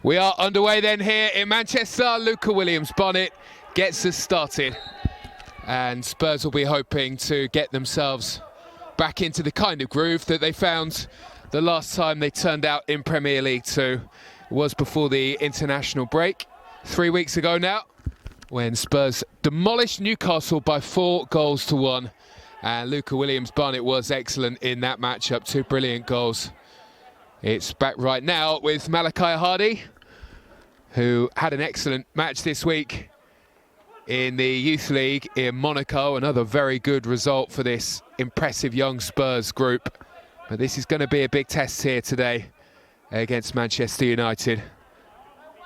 We are underway then here in Manchester. Luca Williams-Bonnet gets us started. And Spurs will be hoping to get themselves back into the kind of groove that they found the last time they turned out in Premier League 2. It was before the international break, 3 weeks ago now, when Spurs demolished Newcastle by 4-1. And Luca Williams-Bonnet was excellent in that matchup, 2 brilliant goals. It's back right now with Malachi Hardy, who had an excellent match this week in the Youth League in Monaco. Another very good result for this impressive young Spurs group. But this is going to be a big test here today against Manchester United.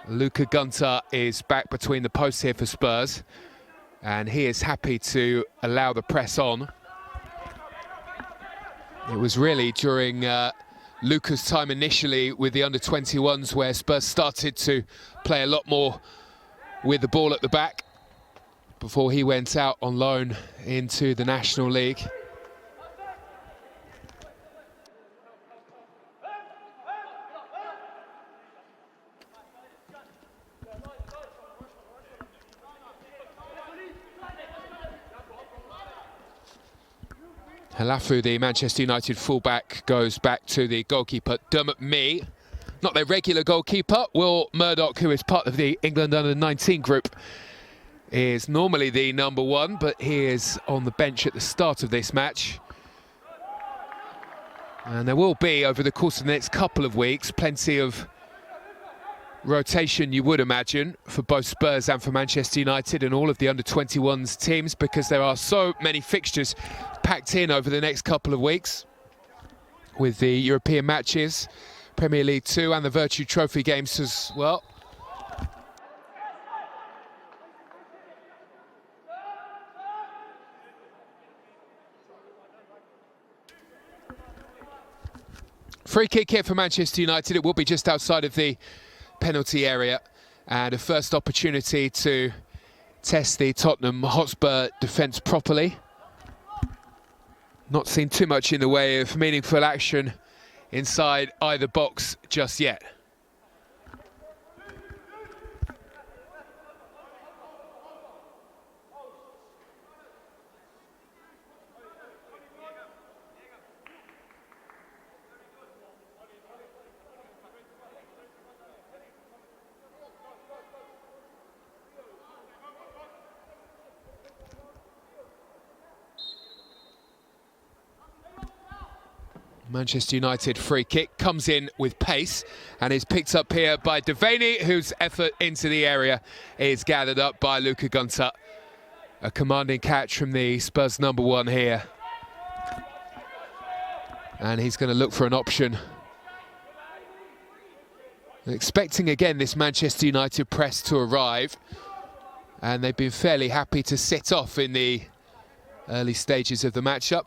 Luca Gunter is back between the posts here for Spurs, and he is happy to allow the press on. It was really during Luca's time initially with the under-21s where Spurs started to play a lot more with the ball at the back before he went out on loan into the National League. Halafu, the Manchester United fullback, goes back to the goalkeeper, Dermot Mee. Not their regular goalkeeper. Will Murdoch, who is part of the England under-19 group, is normally the number 1, but he is on the bench at the start of this match. And there will be, over the course of the next couple of weeks, plenty of rotation, you would imagine, for both Spurs and for Manchester United and all of the under-21s teams, because there are so many fixtures packed in over the next couple of weeks with the European matches, Premier League 2 and the Virtue Trophy games as well. Free kick here for Manchester United. It will be just outside of the penalty area, and a first opportunity to test the Tottenham Hotspur defence properly. Not seen too much in the way of meaningful action inside either box just yet. Manchester United free kick comes in with pace and is picked up here by Devaney, whose effort into the area is gathered up by Luca Gunter. A commanding catch from the Spurs number 1 here. And he's going to look for an option. Expecting again this Manchester United press to arrive. And they've been fairly happy to sit off in the early stages of the matchup.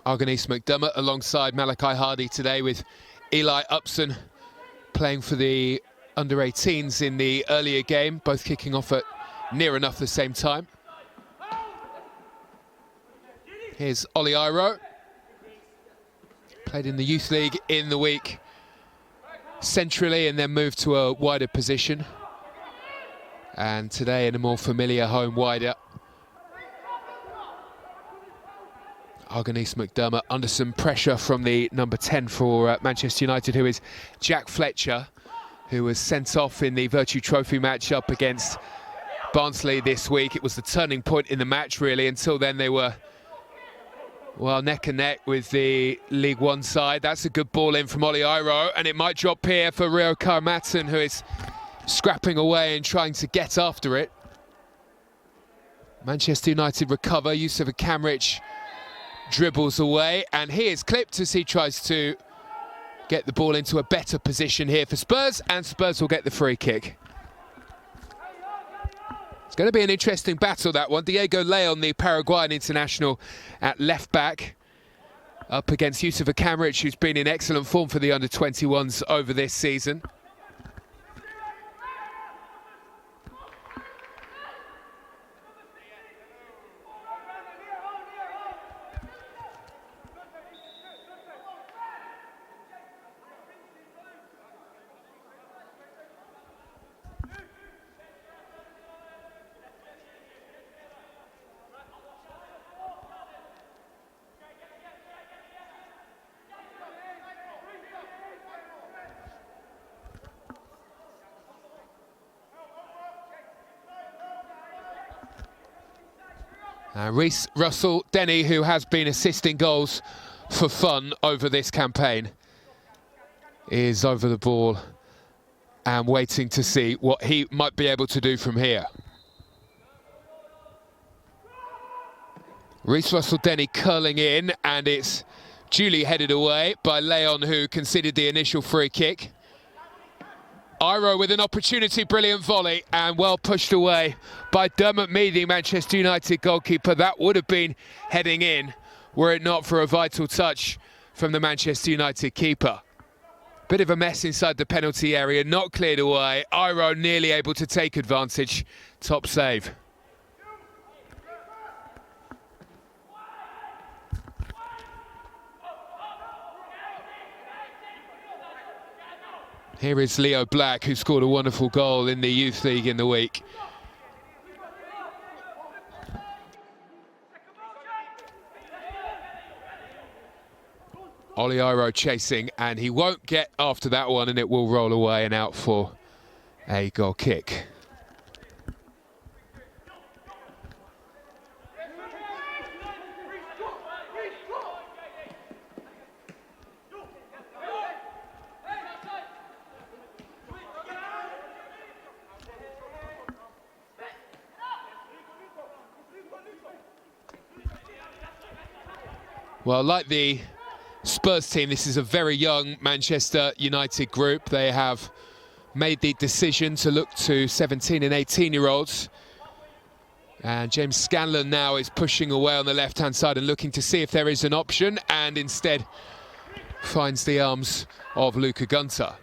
Argonis McDermott alongside Malachi Hardy today, with Eli Upson playing for the under-18s in the earlier game, both kicking off at near enough the same time. Here's Ollie Iro. Played in the Youth League in the week centrally and then moved to a wider position. And today in a more familiar home wider. Argonis McDermott under some pressure from the number 10 for Manchester United, who is Jack Fletcher, who was sent off in the Virtue Trophy match-up against Barnsley this week. It was the turning point in the match, really. Until then, they were, well, neck and neck with the League One side. That's a good ball in from Ollie Iro, and it might drop here for Rio Karamatson, who is scrapping away and trying to get after it. Manchester United recover. Youssef Kamrich dribbles away, and he is clipped as he tries to get the ball into a better position here for Spurs, and Spurs will get the free kick. It's going to be an interesting battle, that one. Diego Leon, the Paraguayan international, at left back, up against Youssef Kamrich, who's been in excellent form for the under-21s over this season. Reece Russell-Denny, who has been assisting goals for fun over this campaign, is over the ball and waiting to see what he might be able to do from here. Reece Russell-Denny curling in, and it's duly headed away by Leon, who conceded the initial free kick. Iro with an opportunity, brilliant volley, and well pushed away by Dermot Mee, the Manchester United goalkeeper. That would have been heading in were it not for a vital touch from the Manchester United keeper. Bit of a mess inside the penalty area, not cleared away. Iro nearly able to take advantage. Top save. Here is Leo Black, who scored a wonderful goal in the Youth League in the week. Ollie Iro chasing, and he won't get after that one, and it will roll away and out for a goal kick. Well, like the Spurs team, this is a very young Manchester United group. They have made the decision to look to 17 and 18-year-olds. And James Scanlon now is pushing away on the left-hand side and looking to see if there is an option, and instead finds the arms of Luca Gunter.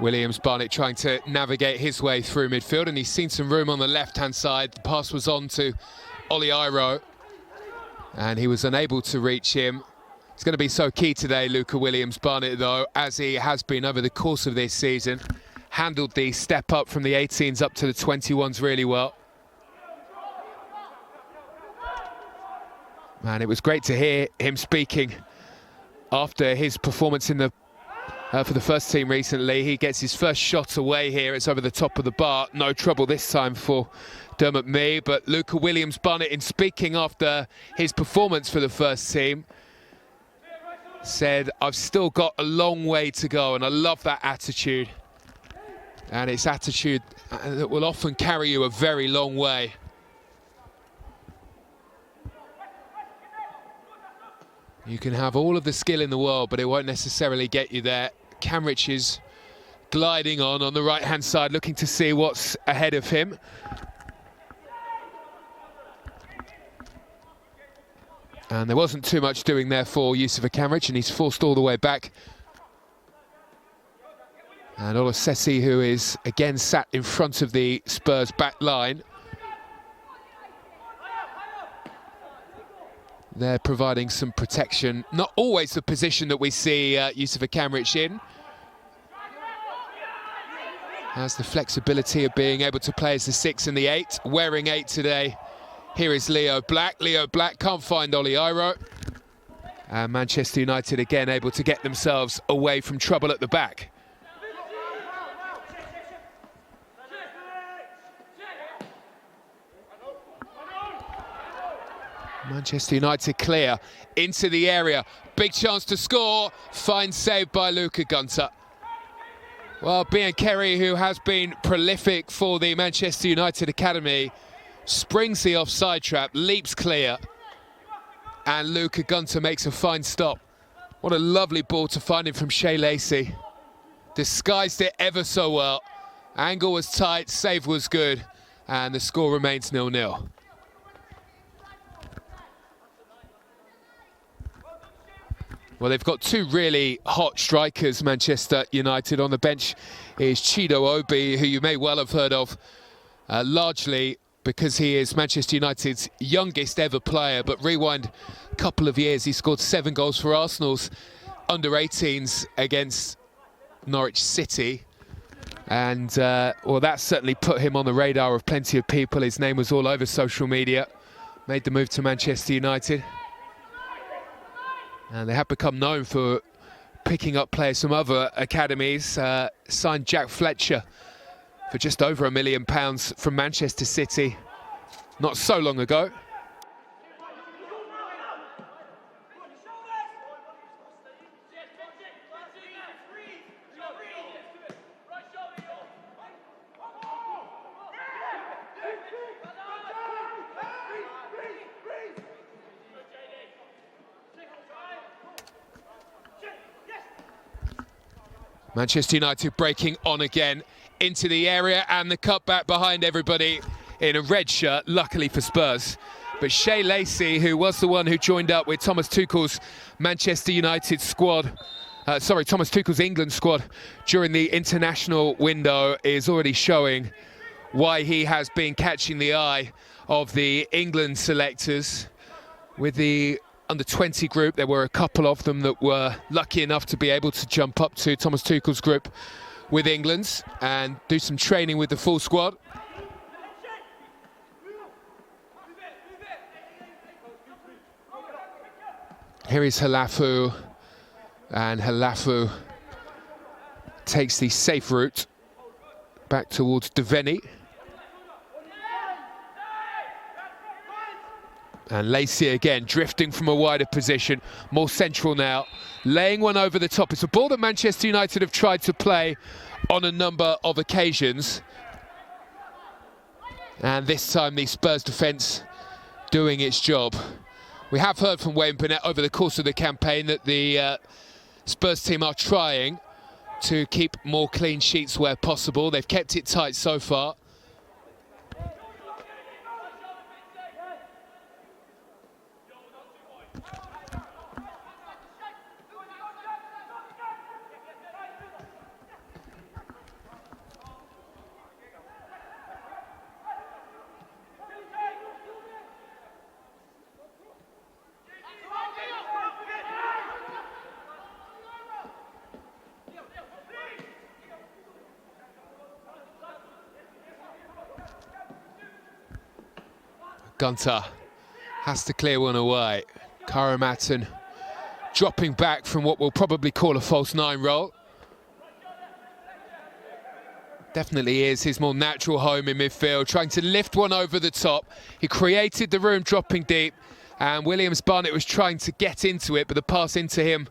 Williams-Barnett trying to navigate his way through midfield, and he's seen some room on the left-hand side. The pass was on to Ollie Iro, and he was unable to reach him. It's going to be so key today, Luca Williams-Barnett, though, as he has been over the course of this season. Handled the step up from the 18s up to the 21s really well. Man, it was great to hear him speaking after his performance in the for the first team recently. He gets his first shot away here. It's over the top of the bar. No trouble this time for Dermot Mee. But Luca Williams-Barnett, in speaking after his performance for the first team, said, "I've still got a long way to go," and I love that attitude. And it's attitude that will often carry you a very long way. You can have all of the skill in the world, but it won't necessarily get you there. Camrich is gliding on the right-hand side, looking to see what's ahead of him. And there wasn't too much doing there for Youssef Camrich, and he's forced all the way back. And Olosesi, who is again sat in front of the Spurs back line. They're providing some protection. Not always the position that we see Youssef Camrich in. Has the flexibility of being able to play as the 6 and the 8. Wearing 8 today. Here is Leo Black. Leo Black can't find Ollie Iro. And Manchester United again able to get themselves away from trouble at the back. Manchester United clear into the area. Big chance to score. Fine save by Luca Gunter. Well, Biancheri, who has been prolific for the Manchester United Academy, springs the offside trap, leaps clear, and Luca Gunter makes a fine stop What a lovely ball to find him from Shea Lacey. Disguised it ever so well. Angle was tight, save was good, and the score remains 0-0. Well, they've got two really hot strikers, Manchester United. On the bench is Chido Obi, who you may well have heard of, largely because he is Manchester United's youngest ever player. But rewind a couple of years, he scored 7 goals for Arsenal's under-18s against Norwich City. And, well, that certainly put him on the radar of plenty of people. His name was all over social media. Made the move to Manchester United. And they have become known for picking up players from other academies. Signed Jack Fletcher for just over £1 million from Manchester City not so long ago. Manchester United breaking on again into the area, and the cutback behind everybody in a red shirt, luckily for Spurs. But Shea Lacey, who was the one who joined up with Thomas Tuchel's Manchester United squad, Thomas Tuchel's England squad during the international window, is already showing why he has been catching the eye of the England selectors. With the under-20 group, there were a couple of them that were lucky enough to be able to jump up to Thomas Tuchel's group with England and do some training with the full squad. Here is Halafu, and Halafu takes the safe route back towards Deveni. And Lacey again, drifting from a wider position, more central now, laying one over the top. It's a ball that Manchester United have tried to play on a number of occasions. And this time the Spurs defence doing its job. We have heard from Wayne Burnett over the course of the campaign that the Spurs team are trying to keep more clean sheets where possible. They've kept it tight so far. Gunter has to clear one away. Karamatton dropping back from what we'll probably call a false 9 role. Definitely is his more natural home in midfield, trying to lift one over the top. He created the room dropping deep, and Williams-Barnett was trying to get into it, but the pass into him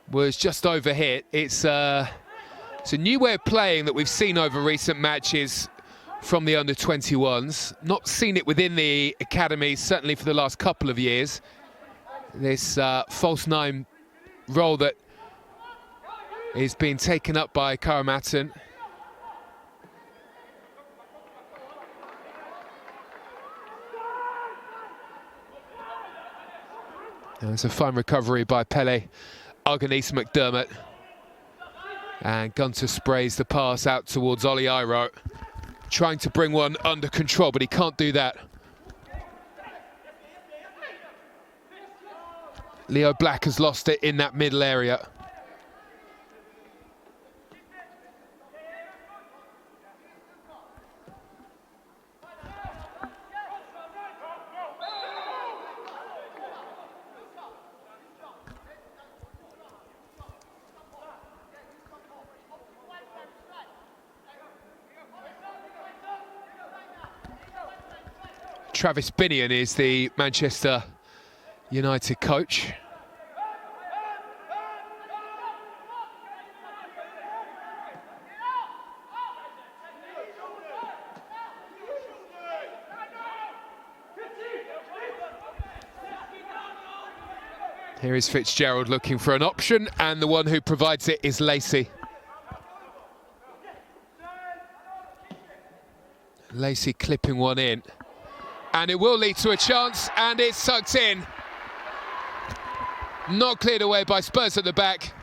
was just overhit. It's a new way of playing that we've seen over recent matches from the under-21s. Not seen it within the academy, certainly for the last couple of years. This false 9 role that is being taken up by Karamatton. There's a fine recovery by Pele Arganese McDermott. And Gunter sprays the pass out towards Oli Iro, trying to bring one under control, but he can't do that. Leo Black has lost it in that middle area. Travis Binion is the Manchester United coach. Here is Fitzgerald looking for an option, and the one who provides it is Lacey. Lacey clipping one in, and it will lead to a chance, and it's tucked in. Not cleared away by Spurs at the back.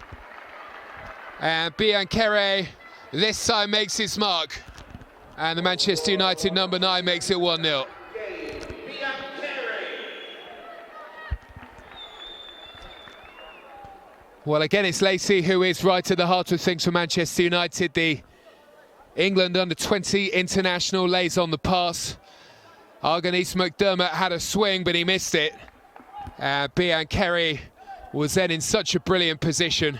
And Biancheri this time makes his mark. And the Manchester United number 9 makes it 1-0. Well, again, it's Lacey who is right at the heart of things for Manchester United. The England under-20 international lays on the pass. Arganese McDermott had a swing, but he missed it. Biancheri was then in such a brilliant position,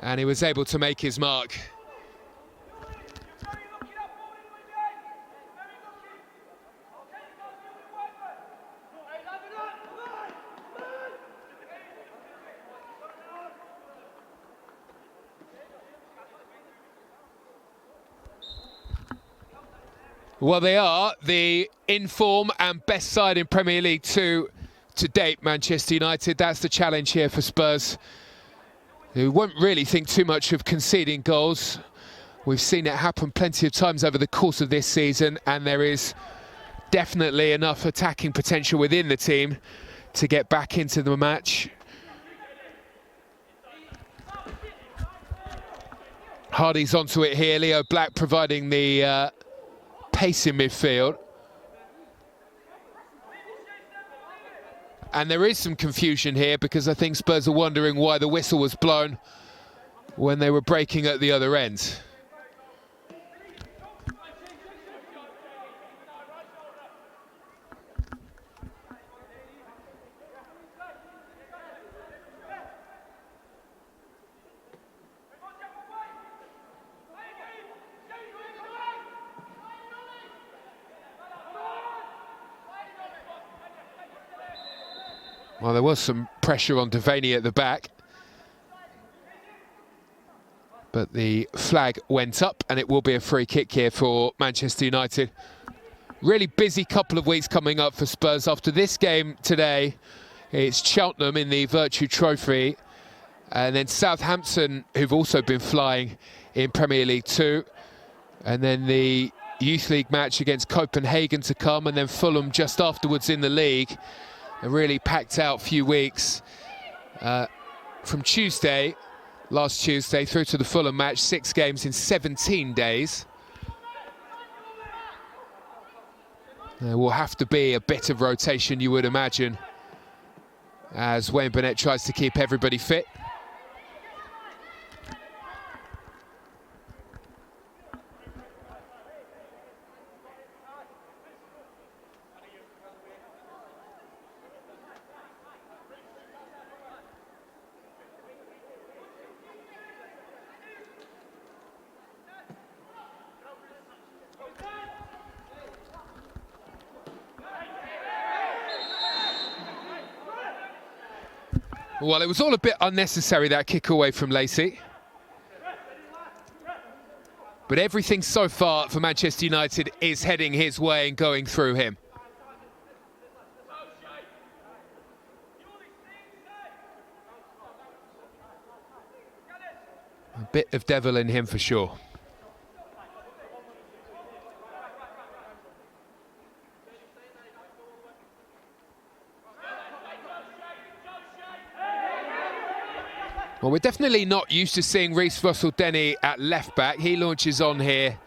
and he was able to make his mark. Well, they are the in-form and best side in Premier League 2 to date, Manchester United. That's the challenge here for Spurs, who won't really think too much of conceding goals. We've seen it happen plenty of times over the course of this season, and there is definitely enough attacking potential within the team to get back into the match. Hardy's onto it here. Leo Black providing the pace in midfield. And there is some confusion here, because I think Spurs are wondering why the whistle was blown when they were breaking at the other end. Well, there was some pressure on Devaney at the back, but the flag went up, and it will be a free kick here for Manchester United. Really busy couple of weeks coming up for Spurs. After this game today, it's Cheltenham in the Virtue Trophy, and then Southampton, who've also been flying in Premier League 2, and then the Youth League match against Copenhagen to come, and then Fulham just afterwards in the league. A really packed out few weeks from last Tuesday through to the Fulham match. 6 games in 17 days. There will have to be a bit of rotation, you would imagine, as Wayne Burnett tries to keep everybody fit. Well, it was all a bit unnecessary, that kick away from Lacey. But everything so far for Manchester United is heading his way and going through him. A bit of devil in him for sure. Well, we're definitely not used to seeing Reece Russell-Denny at left-back. He launches on here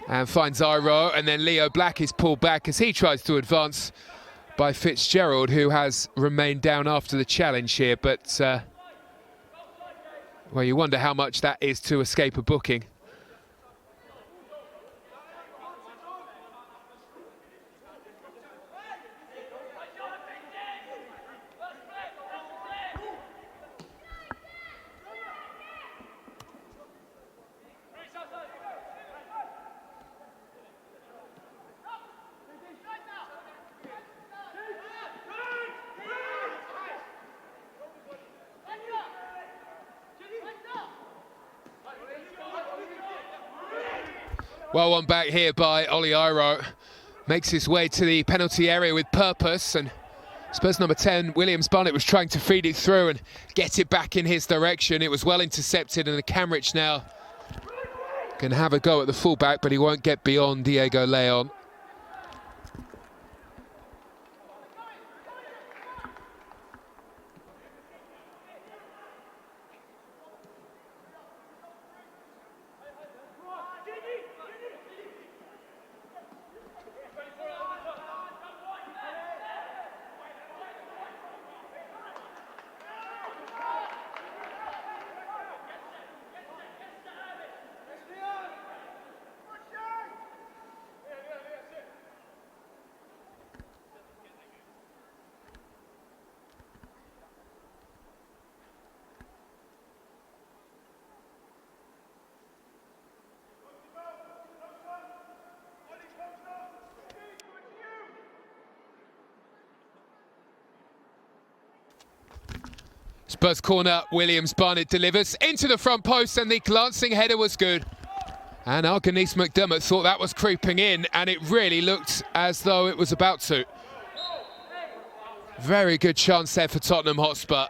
and finds Iro, and then Leo Black is pulled back as he tries to advance by Fitzgerald, who has remained down after the challenge here. But, well, you wonder how much that is to escape a booking. Well, one back here by Oli Iro. Makes his way to the penalty area with purpose and Spurs number 10, Williams Barnett, was trying to feed it through and get it back in his direction. It was well intercepted, and the Camrich now can have a go at the fullback, but he won't get beyond Diego Leon. Spurs corner, Williams Barnett delivers into the front post, and the glancing header was good. And Arganis McDermott thought that was creeping in, and it really looked as though it was about to. Very good chance there for Tottenham Hotspur.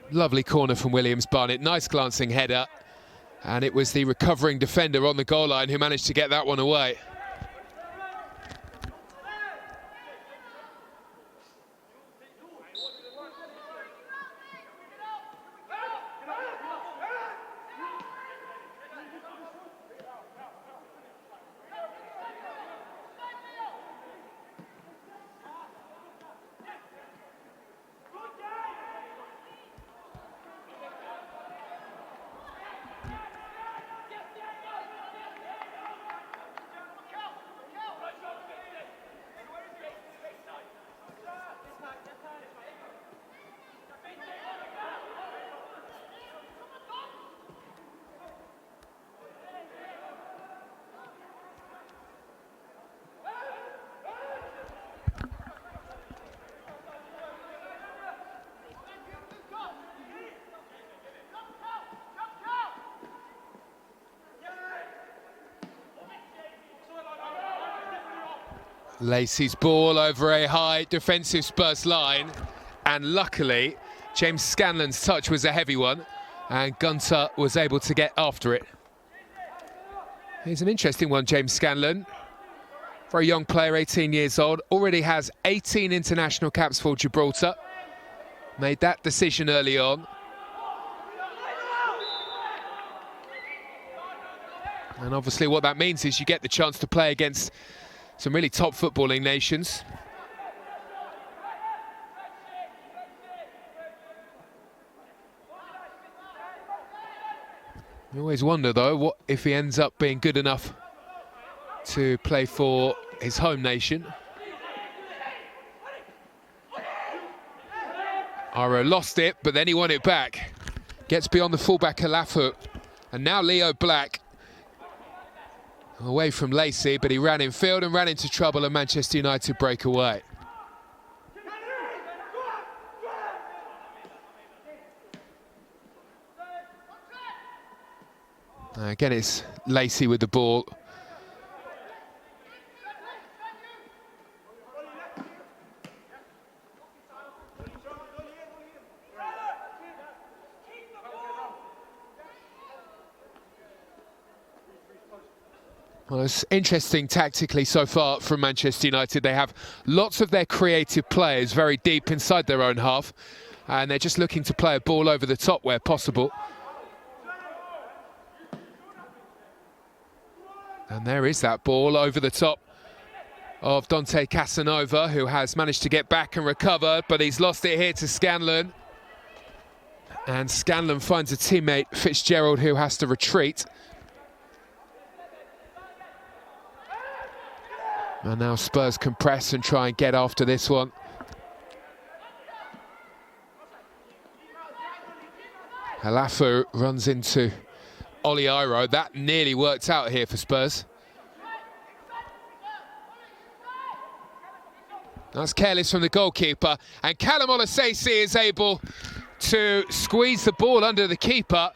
Lovely corner from Williams Barnett, nice glancing header. And it was the recovering defender on the goal line who managed to get that one away. Lacey's ball over a high defensive Spurs line, and luckily James Scanlon's touch was a heavy one and Gunter was able to get after it. He's an interesting one, James Scanlon. Very young player, 18 years old, already has 18 international caps for Gibraltar. Made that decision early on. And obviously what that means is you get the chance to play against some really top footballing nations. You always wonder though, what if he ends up being good enough to play for his home nation. Aro lost it, but then he won it back. Gets beyond the fullback Alafu, and now Leo Black away from Lacey, but he ran in field and ran into trouble, and Manchester United break away. Again, it's Lacey with the ball. Well, it's interesting tactically so far from Manchester United. They have lots of their creative players very deep inside their own half, and they're just looking to play a ball over the top where possible. And there is that ball over the top of Dante Casanova, who has managed to get back and recover, but he's lost it here to Scanlon. And Scanlon finds a teammate, Fitzgerald, who has to retreat. And now Spurs can press and try and get after this one. Alafu runs into Oli Iro. That nearly worked out here for Spurs. That's careless from the goalkeeper. And Callum Olasese is able to squeeze the ball under the keeper.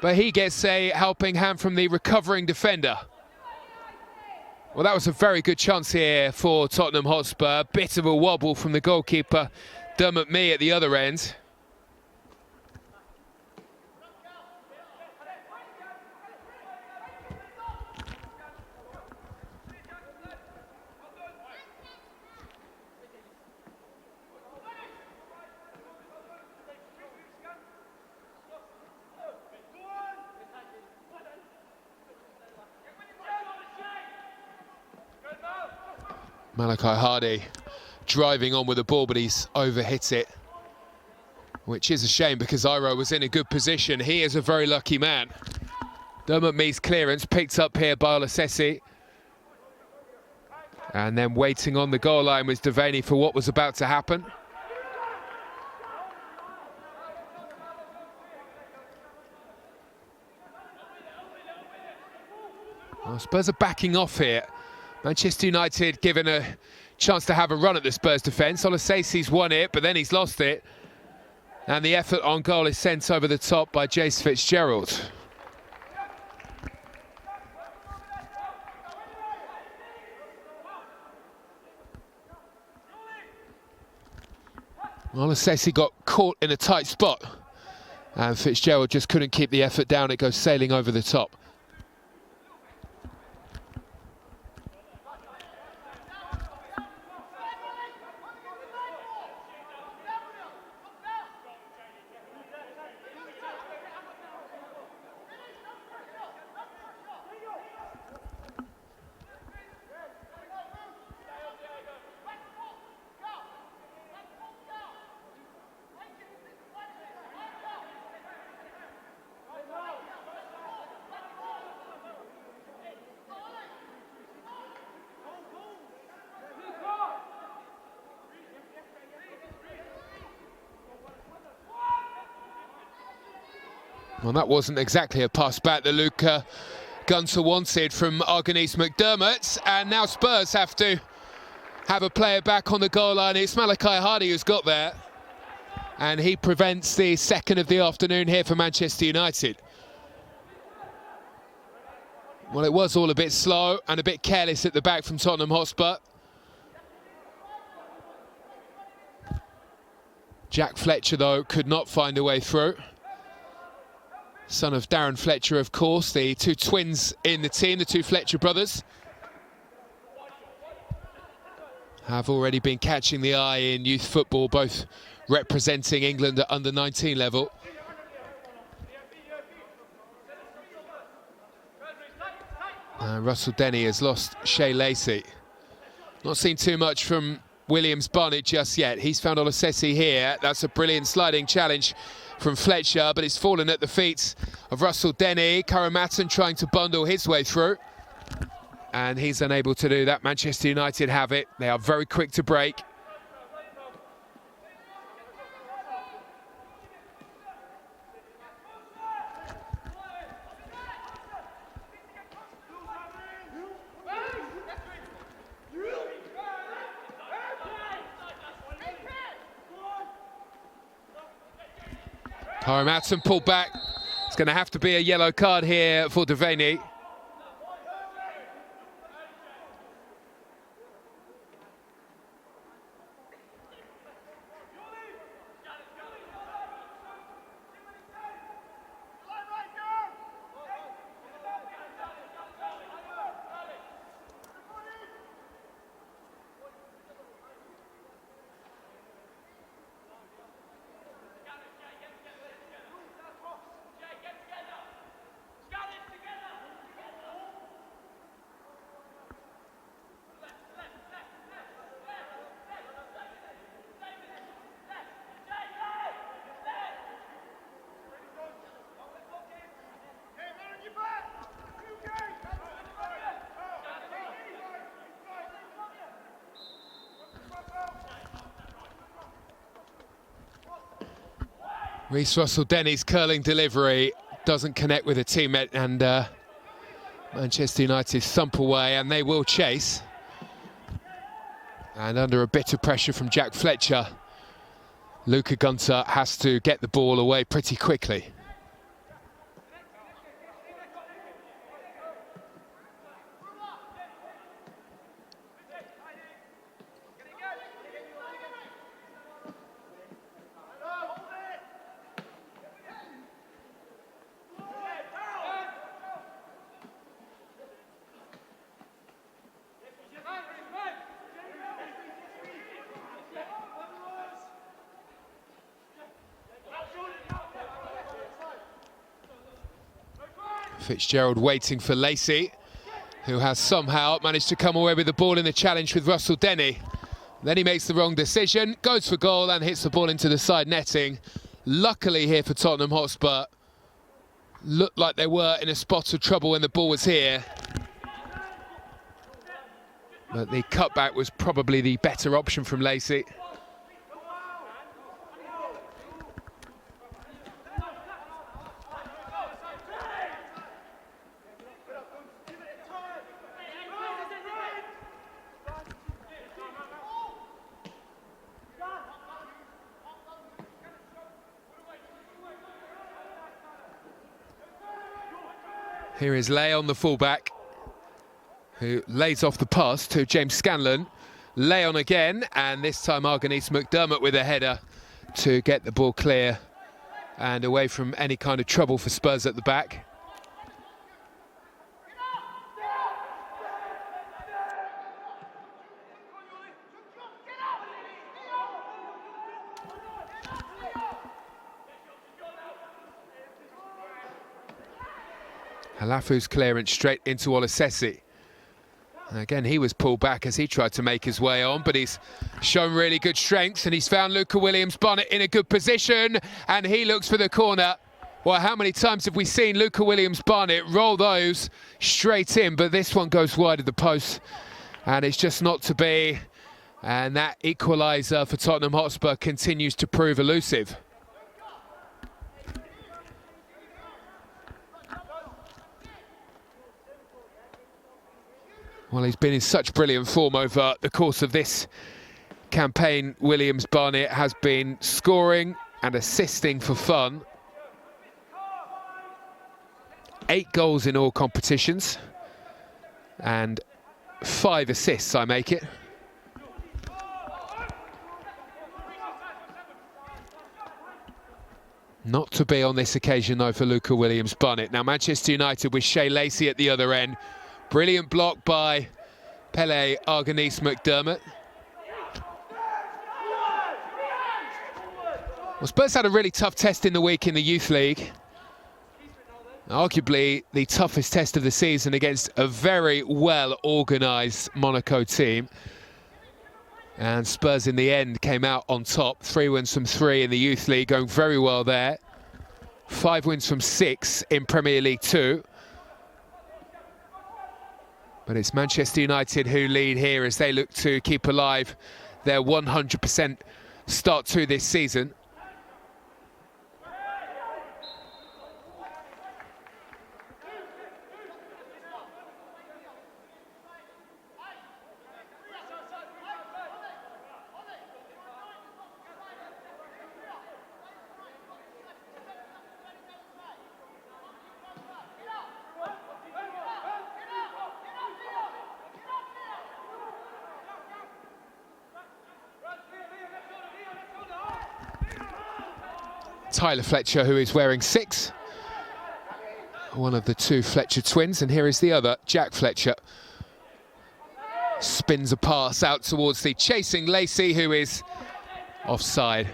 but he gets a helping hand from the recovering defender. Well, that was a very good chance here for Tottenham Hotspur. Bit of a wobble from the goalkeeper, Dermot Mee, at the other end. Malachi Hardy driving on with the ball, but he's overhit it, which is a shame because Iro was in a good position. He is a very lucky man. Dermot Mee's clearance picked up here by Olasesi. And then waiting on the goal line was Devaney for what was about to happen. Well, Spurs are backing off here. Manchester United given a chance to have a run at the Spurs defence. Olasesi's won it, but then he's lost it. And the effort on goal is sent over the top by Jace Fitzgerald. Olasesi got caught in a tight spot, and Fitzgerald just couldn't keep the effort down. It goes sailing over the top. Well, that wasn't exactly a pass back that Luca Gunter wanted from Arganese McDermott, and now Spurs have to have a player back on the goal line. It's Malachi Hardy who's got there, and he prevents the second of the afternoon here for Manchester United. Well, it was all a bit slow and a bit careless at the back from Tottenham Hotspur. Jack Fletcher, though, could not find a way through. Son of Darren Fletcher, of course, the two twins in the team, the two Fletcher brothers, have already been catching the eye in youth football, both representing England at under-19 level. Russell Denny has lost Shea Lacey. Not seen too much from Williams Barnett just yet. He's found Olasesi here. That's a brilliant sliding challenge from Fletcher, but it's fallen at the feet of Russell Denny. Karamatton trying to bundle his way through, and he's unable to do that. Manchester United have it. They are very quick to break. Karamatton pulled back. It's going to have to be a yellow card here for Devaney. Reece Russell-Denny's curling delivery doesn't connect with a teammate, and Manchester United thump away, and they will chase. And under a bit of pressure from Jack Fletcher, Luca Gunter has to get the ball away pretty quickly. Fitzgerald waiting for Lacey, who has somehow managed to come away with the ball in the challenge with Russell Denny. Then he makes the wrong decision, goes for goal and hits the ball into the side netting. Luckily here for Tottenham Hotspur, looked like they were in a spot of trouble when the ball was here. But the cutback was probably the better option from Lacey. Here is Leon, the fullback, who lays off the pass to James Scanlon. Leon again, and this time Arganese McDermott with a header to get the ball clear and away from any kind of trouble for Spurs at the back. Halafu's clearance straight into Olasesi. Again, he was pulled back as he tried to make his way on, but he's shown really good strength and he's found Luca Williams-Barnett in a good position and he looks for the corner. Well, how many times have we seen Luca Williams-Barnett roll those straight in, but this one goes wide of the post and it's just not to be. And that equaliser for Tottenham Hotspur continues to prove elusive. Well, he's been in such brilliant form over the course of this campaign. Williams-Barnett has been scoring and assisting for fun. 8 goals in all competitions and 5 assists, I make it. Not to be on this occasion, though, for Luca Williams-Barnett. Now, Manchester United with Shea Lacey at the other end. Brilliant block by Pele Arganese McDermott. Well, Spurs had a really tough test in the week in the Youth League. Arguably the toughest test of the season against a very well-organised Monaco team. And Spurs in the end came out on top. 3 wins from 3 in the Youth League, going very well there. 5 wins from 6 in Premier League 2. But it's Manchester United who lead here as they look to keep alive their 100% start to this season. Tyler Fletcher, who is wearing 6. One of the 2 Fletcher twins, and here is the other, Jack Fletcher. Spins a pass out towards the chasing Lacey, who is offside.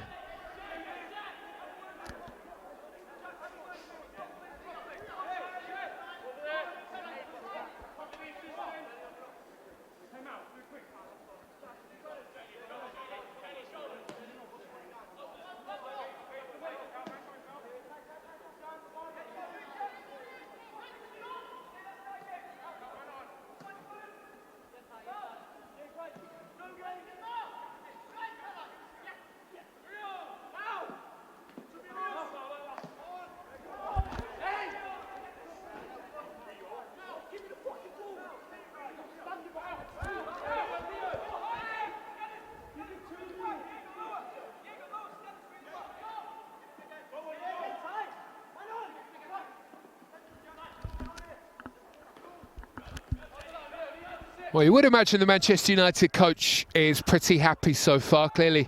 Well, you would imagine the Manchester United coach is pretty happy so far. Clearly,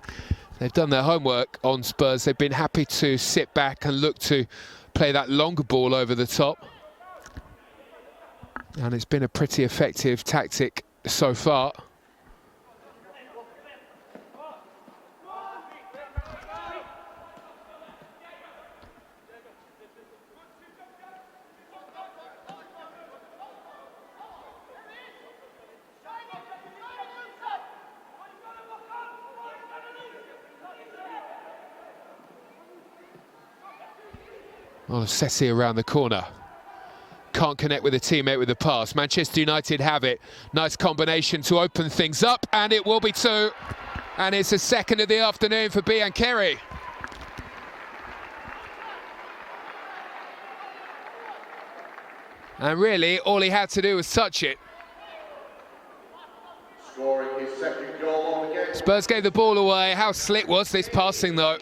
they've done their homework on Spurs. They've been happy to sit back and look to play that longer ball over the top. And it's been a pretty effective tactic so far. Sessi around the corner. Can't connect with a teammate with the pass. Manchester United have it. Nice combination to open things up, and it will be two. And it's a second of the afternoon for Biancheri. And really, all he had to do was touch it. Scoring his second goal on the game. Spurs gave the ball away. How slick was this passing, though?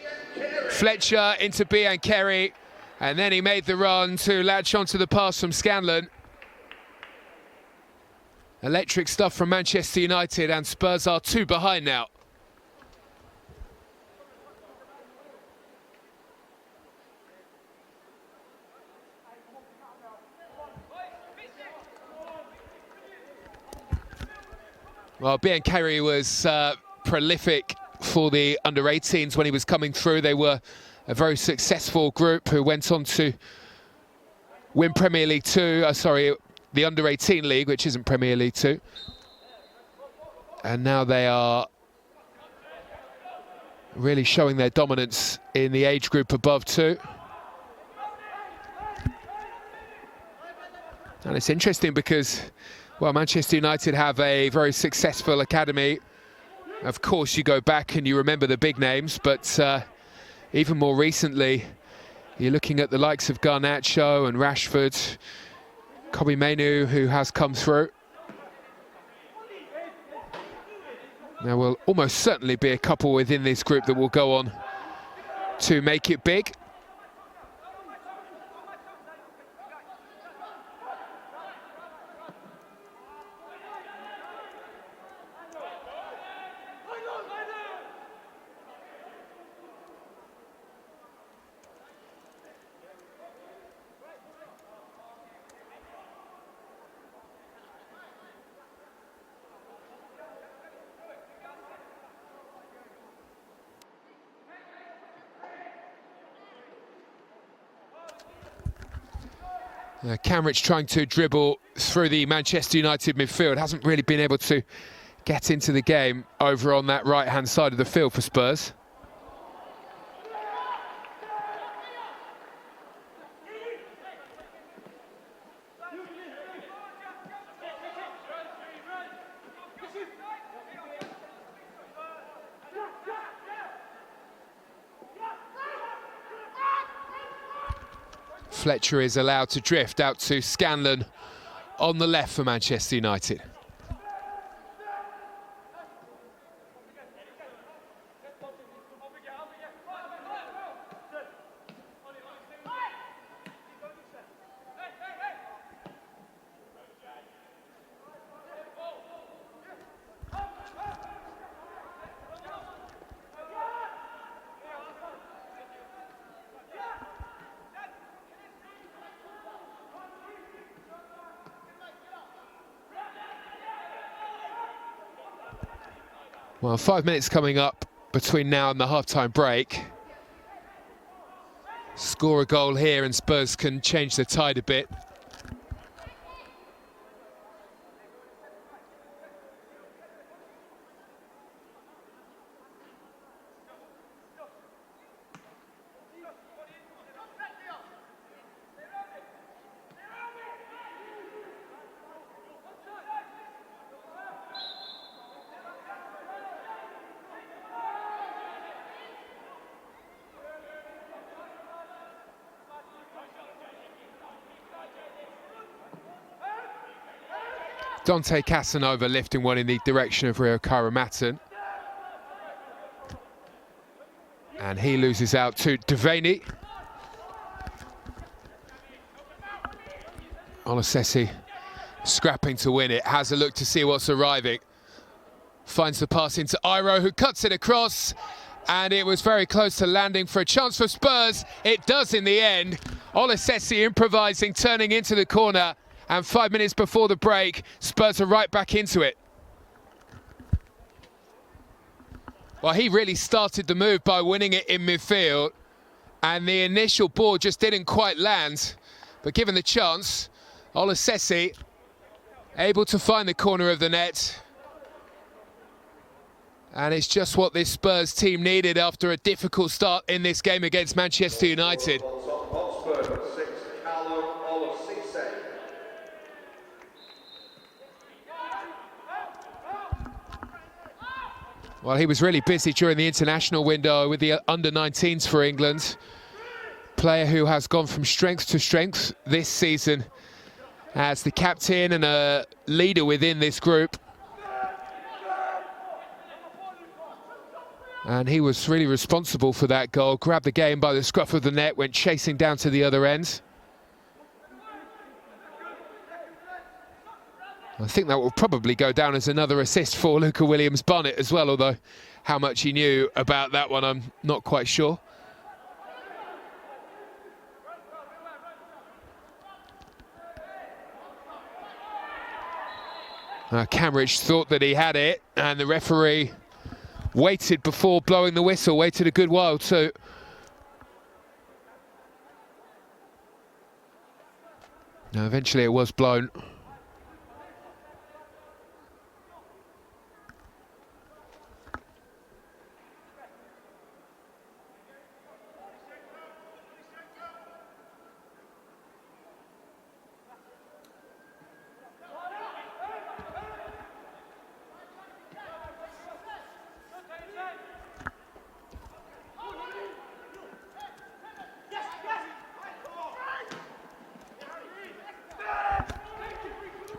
Fletcher into Biancheri, and then he made the run to latch onto the pass from Scanlon. Electric stuff from Manchester United, and Spurs are 2 behind now. Well, Biancheri was prolific for the under-18s when he was coming through. They were a very successful group who went on to win Premier League 2, the under-18 league, which isn't Premier League 2. And now they are really showing their dominance in the age group above 2. And it's interesting because, well, Manchester United have a very successful academy. Of course, you go back and you remember the big names, but even more recently, you're looking at the likes of Garnacho and Rashford, Kobe Mainoo, who has come through. There will almost certainly be a couple within this group that will go on to make it big. Kamrich trying to dribble through the Manchester United midfield. Hasn't really been able to get into the game over on that right-hand side of the field for Spurs. Fletcher is allowed to drift out to Scanlon on the left for Manchester United. Well, 5 minutes coming up between now and the half-time break. Score a goal here and Spurs can change the tide a bit. Dante Casanova lifting one in the direction of Rio Karamatton. And he loses out to Devaney. Sessi scrapping to win it, has a look to see what's arriving. Finds the pass into Iro, who cuts it across. And it was very close to landing for a chance for Spurs. It does in the end. Sessi improvising, turning into the corner. And 5 minutes before the break, Spurs are right back into it. Well, he really started the move by winning it in midfield. And the initial ball just didn't quite land. But given the chance, Sessi able to find the corner of the net. And it's just what this Spurs team needed after a difficult start in this game against Manchester United. Hotspur. Well, he was really busy during the international window with the under-19s for England. Player who has gone from strength to strength this season as the captain and a leader within this group. And he was really responsible for that goal. Grabbed the game by the scruff of the neck, went chasing down to the other end. I think that will probably go down as another assist for Luca Williams-Barnett as well, although how much he knew about that one, I'm not quite sure. Camridge thought that he had it, and the referee waited before blowing the whistle, waited a good while too. Now, eventually it was blown.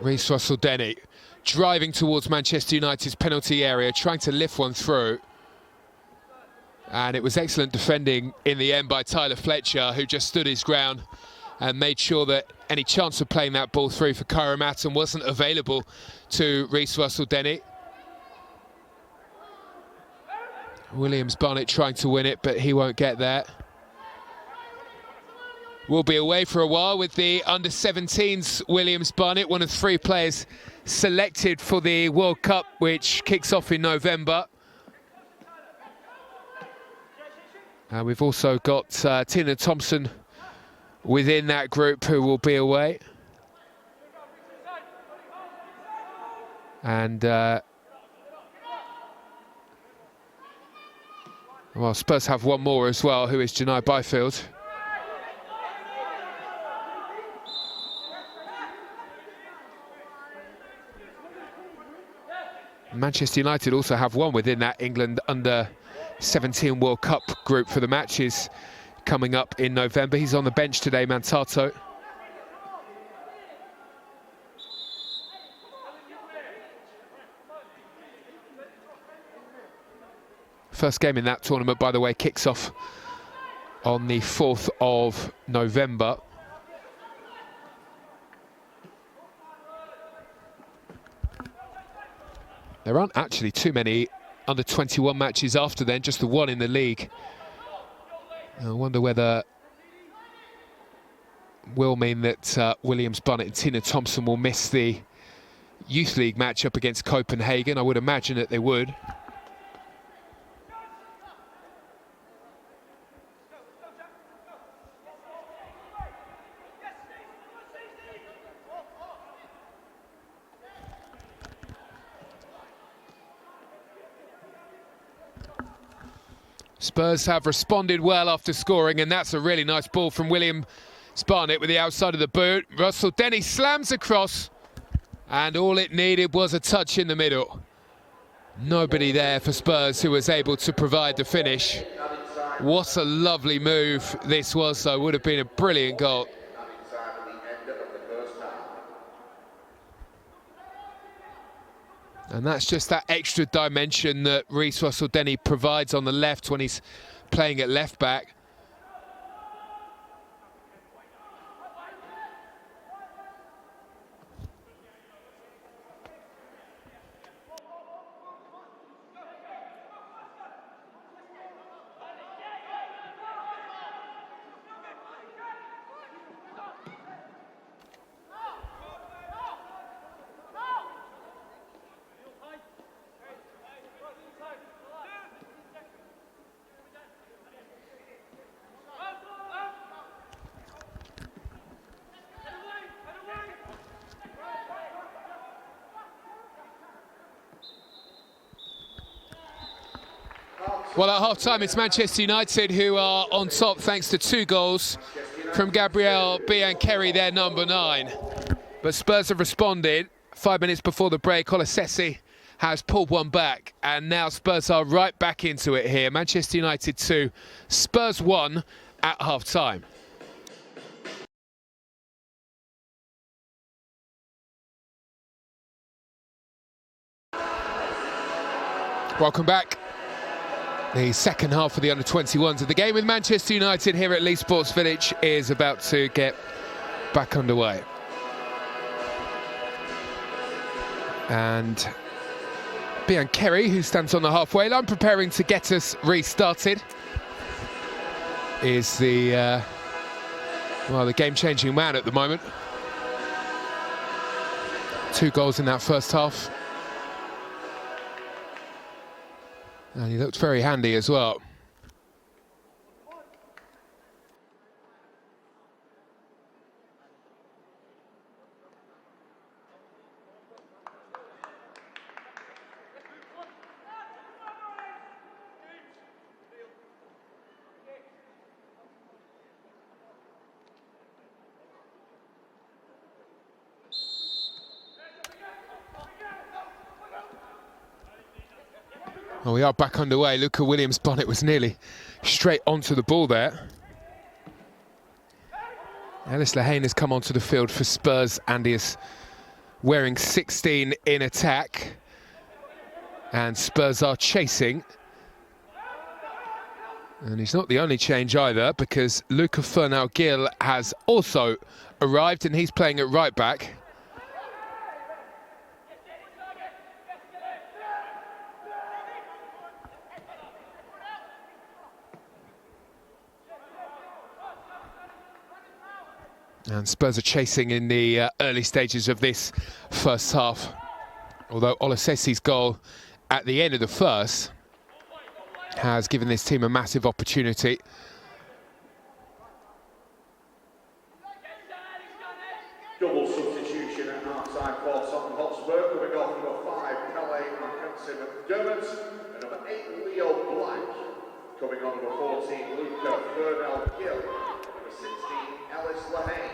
Reece Russell-Denny driving towards Manchester United's penalty area, trying to lift one through. And it was excellent defending in the end by Tyler Fletcher, who just stood his ground and made sure that any chance of playing that ball through for Kyra Matton wasn't available to Reece Russell-Denny. Williams-Barnett trying to win it, but he won't get there. Will be away for a while with the under-17s Williams-Barnett, one of 3 players selected for the World Cup, which kicks off in November. We've also got Tina Thompson within that group who will be away. And well, Spurs have one more as well, who is Janai Byfield. Manchester United also have one within that England under-17 World Cup group for the matches coming up in November. He's on the bench today, Mantato. First game in that tournament, by the way, kicks off on the 4th of November. There aren't actually too many under-21 matches after then, just the one in the league. I wonder whether will mean that Williams-Barnett and Tina Thompson will miss the Youth League matchup against Copenhagen. I would imagine that they would. Spurs have responded well after scoring, and that's a really nice ball from Williams-Barnett with the outside of the boot. Russell-Denny slams across, and all it needed was a touch in the middle. Nobody there for Spurs who was able to provide the finish. What a lovely move this was, though. Would have been a brilliant goal. And that's just that extra dimension that Reece Russell-Denny provides on the left when he's playing at left back. Well, at half-time, it's Manchester United who are on top thanks to 2 goals from Gabriele Biancheri, their number 9. But Spurs have responded. 5 minutes before the break, Olosesi has pulled one back, and now Spurs are right back into it here. Manchester United 2, Spurs 1 at half-time. Welcome back. The second half of the under-21s of the game with Manchester United here at Leigh Sports Village is about to get back underway. And Biancheri, who stands on the halfway line, preparing to get us restarted, is the game-changing man at the moment. 2 goals in that first half. And he looked very handy as well. Well, we are back underway. Luca Williams-Bonnet was nearly straight onto the ball there. Ellis Lehane has come onto the field for Spurs, and he is wearing 16 in attack. And Spurs are chasing. And he's not the only change either, because Luca Fernal-Gil has also arrived, and he's playing at right back. And Spurs are chasing in the early stages of this first half. Although Olosesi's goal at the end of the first has given this team a massive opportunity. Double substitution at half-time for Tottenham Hotspur. Coming off number 5, Calais Mackensen McDermott, and number 8, Leo Black. Coming on number 14, Luca Fernal-Gil. Number 16, Ellis Lehane.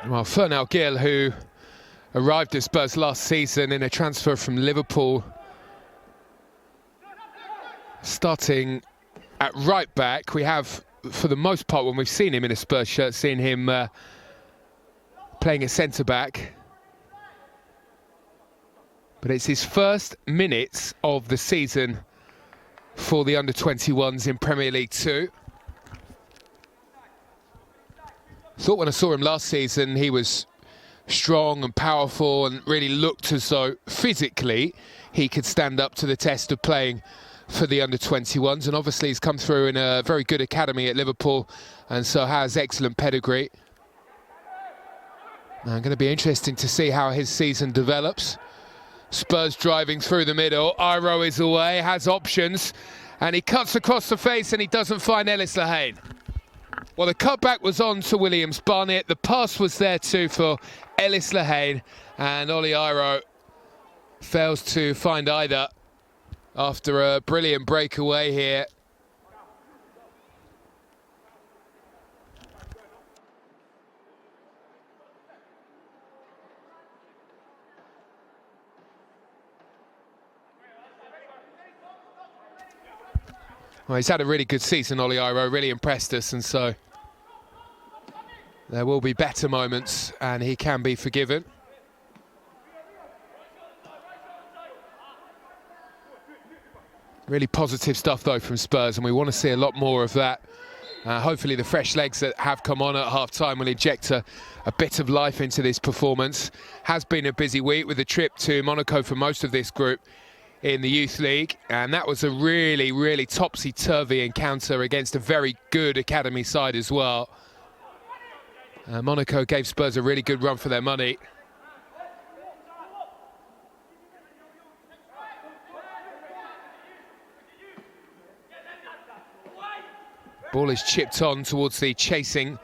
Well, Fernal-Gil, who arrived at Spurs last season in a transfer from Liverpool, starting at right back. We have, for the most part, when we've seen him in a Spurs shirt, seen him playing a centre-back. But it's his first minutes of the season for the under-21s in Premier League 2. Thought when I saw him last season, he was strong and powerful and really looked as though physically he could stand up to the test of playing for the under-21s. And obviously he's come through in a very good academy at Liverpool, and so has excellent pedigree. Going to be interesting to see how his season develops. Spurs driving through the middle. Iro is away, has options, and he cuts across the face and he doesn't find Ellis Lehane. Well, the cutback was on to Williams-Bonnet. The pass was there too for Ellis Lehane, and Oli Iro fails to find either after a brilliant breakaway here. Well, he's had a really good season, Oli Iro, really impressed us, and so there will be better moments, and he can be forgiven. Really positive stuff, though, from Spurs, and we want to see a lot more of that. Hopefully the fresh legs that have come on at half-time will inject a bit of life into this performance. Has been a busy week with a trip to Monaco for most of this group in the Youth League, and that was a really, really topsy-turvy encounter against a very good academy side as well. Monaco gave Spurs a really good run for their money. Ball is chipped on towards the chasing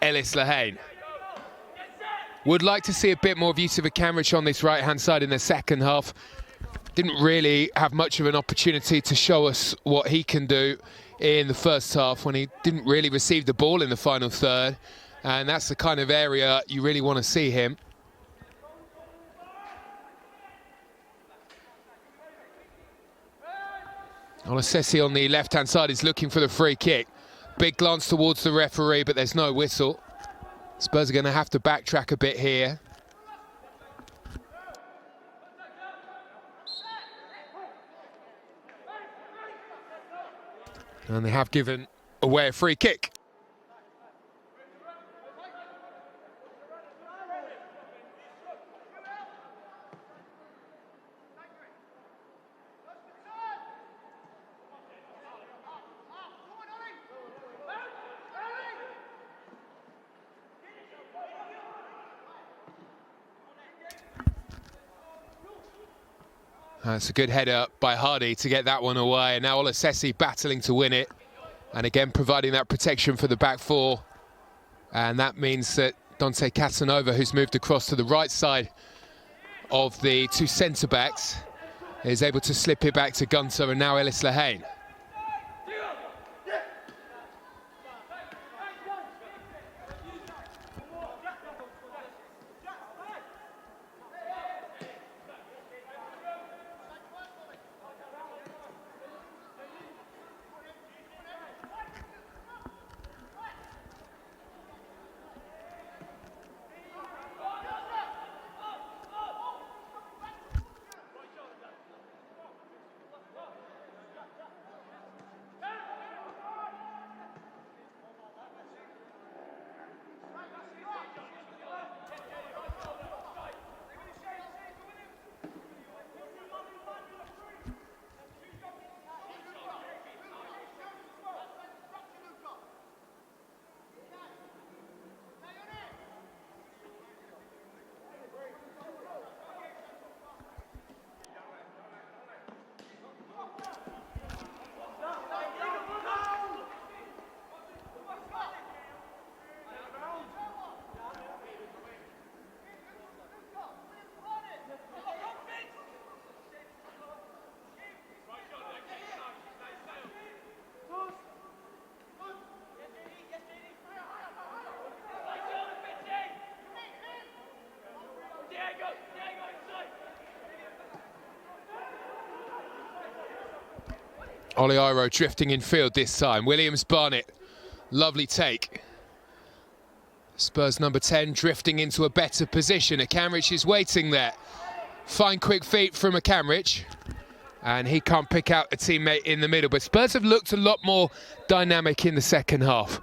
Ellis Lehane. Would like to see a bit more of Yusuf Akanrich on this right-hand side in the second half. didn't really have much of an opportunity to show us what he can do in the first half when he didn't really receive the ball in the final third. And that's the kind of area you really want to see him. Olasesi on the left-hand side is looking for the free kick. Big glance towards the referee, but there's no whistle. Spurs are going to have to backtrack a bit here. And they have given away a free kick. That's a good header by Hardy to get that one away. And now Olasesi battling to win it. And again, providing that protection for the back four. And that means that Dante Casanova, who's moved across to the right side of the two centre-backs, is able to slip it back to Gunter and now Ellis Lehane. Oliairo drifting in field this time. Williams-Barnett, lovely take. Spurs number 10 drifting into a better position. Akanrich is waiting there. Fine quick feet from Akanrich. And he can't pick out a teammate in the middle. But Spurs have looked a lot more dynamic in the second half.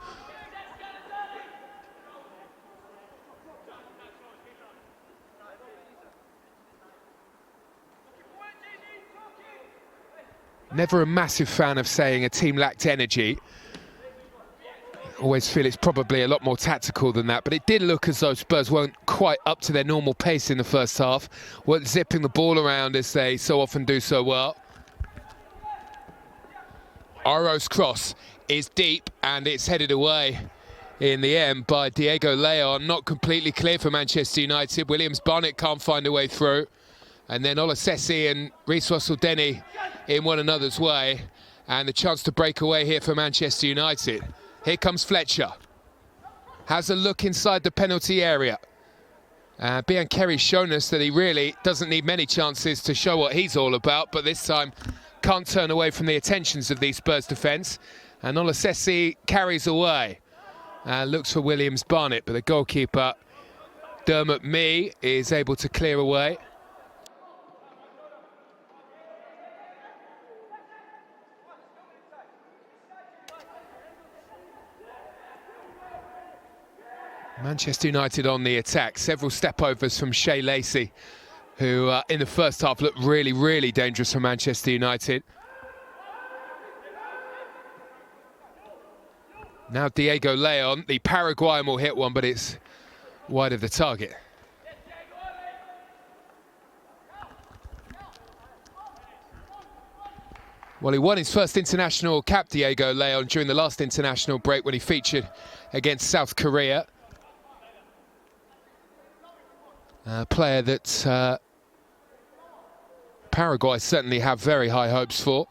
Never a massive fan of saying a team lacked energy. Always feel it's probably a lot more tactical than that, but it did look as though Spurs weren't quite up to their normal pace in the first half. Weren't zipping the ball around as they so often do so well. Oro's cross is deep and it's headed away in the end by Diego Leon. Not completely clear for Manchester United. Williams-Barnett can't find a way through. And then Olasesi and Reece Russell-Denny in one another's way. And the chance to break away here for Manchester United. Here comes Fletcher. Has a look inside the penalty area. Biancheri's shown us that he really doesn't need many chances to show what he's all about, but this time can't turn away from the attentions of the Spurs defence. And Olasesi carries away. Looks for Williams-Barnett, but the goalkeeper, Dermot Mee, is able to clear away. Manchester United on the attack. Several step-overs from Shea Lacey, who in the first half looked really, really dangerous for Manchester United. Now Diego Leon, the Paraguayan, will hit one, but it's wide of the target. Well, he won his first international cap, Diego Leon, during the last international break when he featured against South Korea. A player that Paraguay certainly have very high hopes for.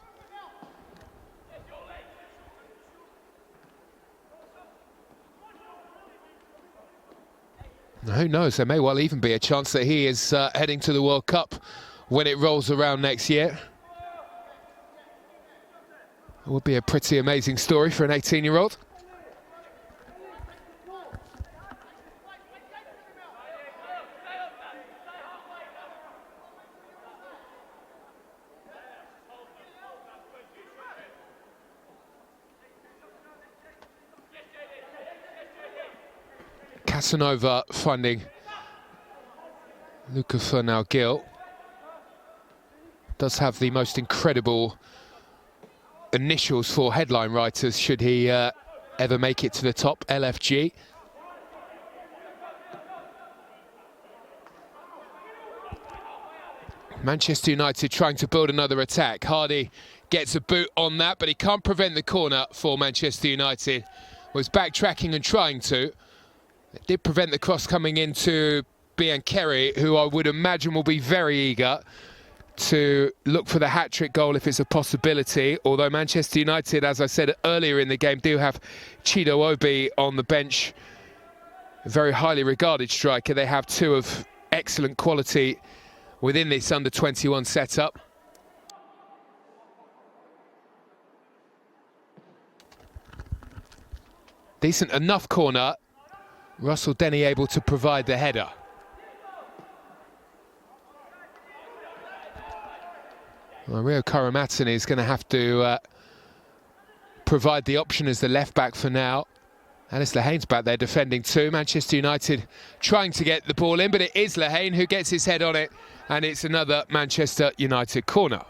Now, who knows, there may well even be a chance that he is heading to the World Cup when it rolls around next year. It would be a pretty amazing story for an 18-year-old. Casanova finding Luca Fernal-Gil. Does have the most incredible initials for headline writers should he ever make it to the top, LFG. Manchester United trying to build another attack. Hardy gets a boot on that, but he can't prevent the corner for Manchester United. Was backtracking and trying to. It did prevent the cross coming into Biancheri, who I would imagine will be very eager to look for the hat-trick goal if it's a possibility. Although Manchester United, as I said earlier in the game, do have Chido Obi on the bench. A very highly regarded striker. They have two of excellent quality within this under-21 setup. Decent enough corner. Russell Denny able to provide the header. Well, Rio Karamatani is going to have to provide the option as the left-back for now. Alice Lehane's back there defending too. Manchester United trying to get the ball in, but it is Lehane who gets his head on it, and it's another Manchester United corner.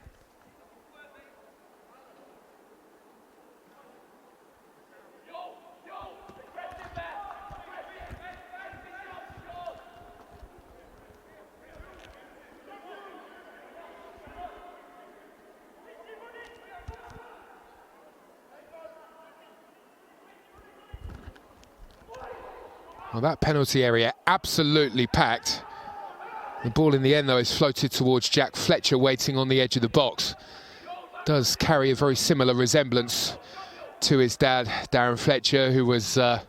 Well, that penalty area absolutely packed. The ball in the end, though, is floated towards Jack Fletcher, waiting on the edge of the box. Does carry a very similar resemblance to his dad, Darren Fletcher, who was, well,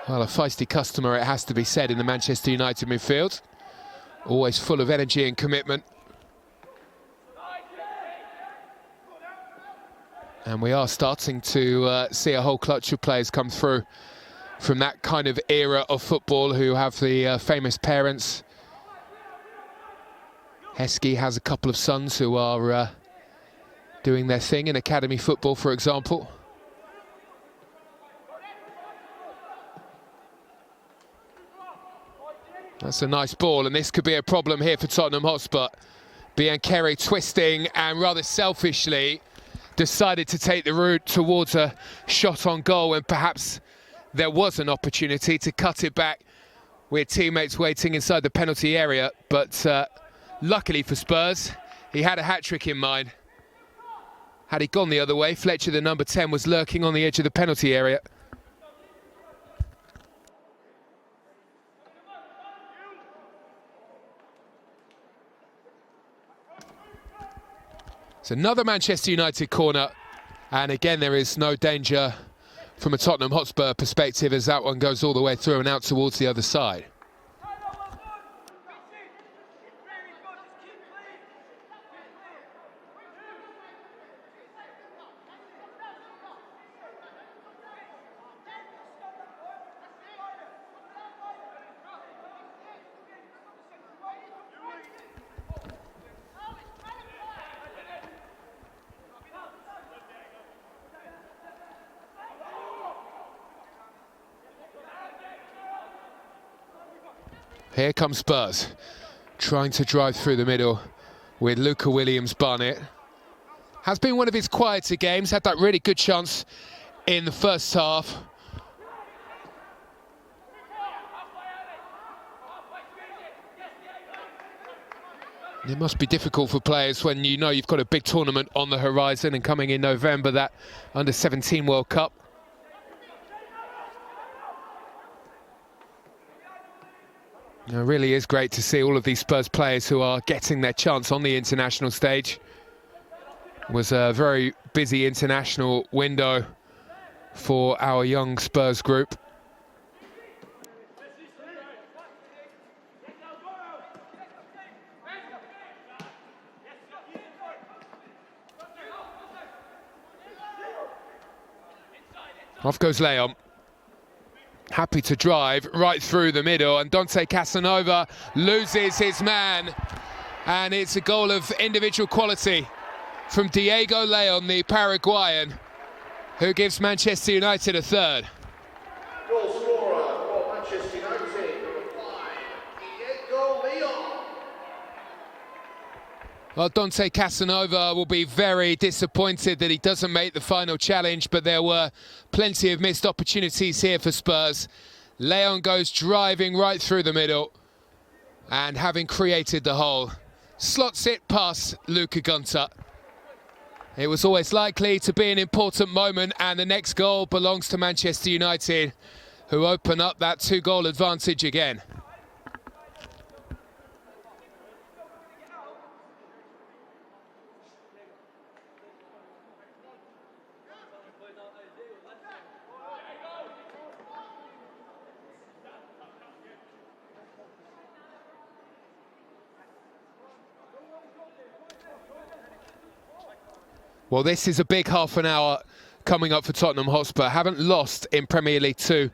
a feisty customer, it has to be said, in the Manchester United midfield. Always full of energy and commitment. And we are starting to see a whole clutch of players come through from that kind of era of football who have the famous parents. Heskey has a couple of sons who are doing their thing in academy football, for example. That's a nice ball, and this could be a problem here for Tottenham Hotspur. Biancheri twisting and rather selfishly decided to take the route towards a shot on goal, and perhaps there was an opportunity to cut it back with teammates waiting inside the penalty area, but luckily for Spurs, he had a hat-trick in mind. Had he gone the other way, Fletcher, the number 10, was lurking on the edge of the penalty area. It's another Manchester United corner, and again there is no danger from a Tottenham Hotspur perspective as that one goes all the way through and out towards the other side. Here comes Spurs, trying to drive through the middle with Luca Williams-Barnett. Has been one of his quieter games, had that really good chance in the first half. It must be difficult for players when you know you've got a big tournament on the horizon, and coming in November, that Under-17 World Cup. It really is great to see all of these Spurs players who are getting their chance on the international stage. It was a very busy international window for our young Spurs group. Off goes Leon. Happy to drive right through the middle, and Dante Casanova loses his man. And it's a goal of individual quality from Diego Leon, the Paraguayan, who gives Manchester United a third. Goal scorer for Manchester United, number 5, Diego Leon. Well, Dante Casanova will be very disappointed that he doesn't make the final challenge, but there were plenty of missed opportunities here for Spurs. Leon goes driving right through the middle, and having created the hole, slots it past Luka Gunter. It was always likely to be an important moment, and the next goal belongs to Manchester United, who open up that 2-goal advantage again. Well, this is a big half an hour coming up for Tottenham Hotspur. Haven't lost in Premier League 2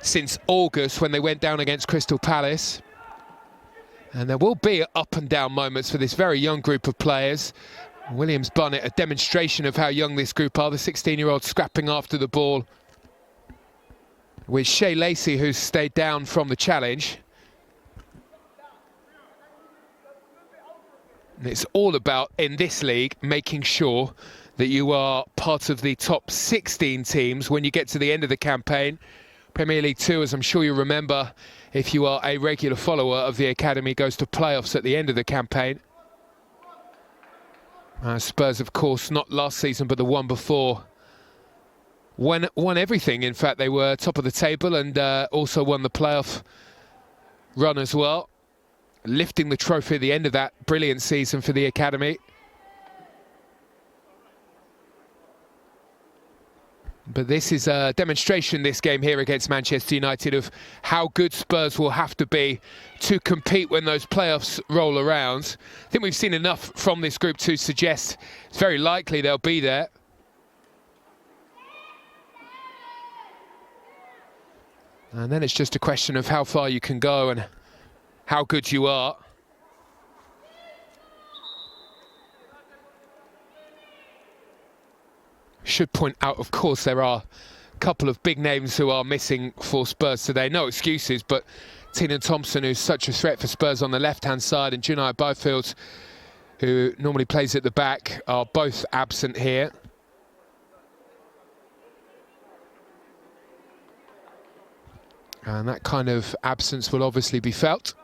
since August when they went down against Crystal Palace. And there will be up and down moments for this very young group of players. Williams Bunnett, a demonstration of how young this group are. The 16-year-old scrapping after the ball with Shea Lacey, who's stayed down from the challenge. And it's all about, in this league, making sure that you are part of the top 16 teams when you get to the end of the campaign. Premier League 2, as I'm sure you remember, if you are a regular follower of the academy, goes to playoffs at the end of the campaign. Spurs, of course, not last season, but the one before, won everything. In fact, they were top of the table and also won the playoff run as well, lifting the trophy at the end of that brilliant season for the academy. But this is a demonstration, this game here against Manchester United, of how good Spurs will have to be to compete when those playoffs roll around. I think we've seen enough from this group to suggest it's very likely they'll be there. And then it's just a question of how far you can go and how good you are. Should point out, of course, there are a couple of big names who are missing for Spurs today. No excuses, but Tiernan Thompson, who's such a threat for Spurs on the left-hand side, and Junai Byfield, who normally plays at the back, are both absent here. And that kind of absence will obviously be felt.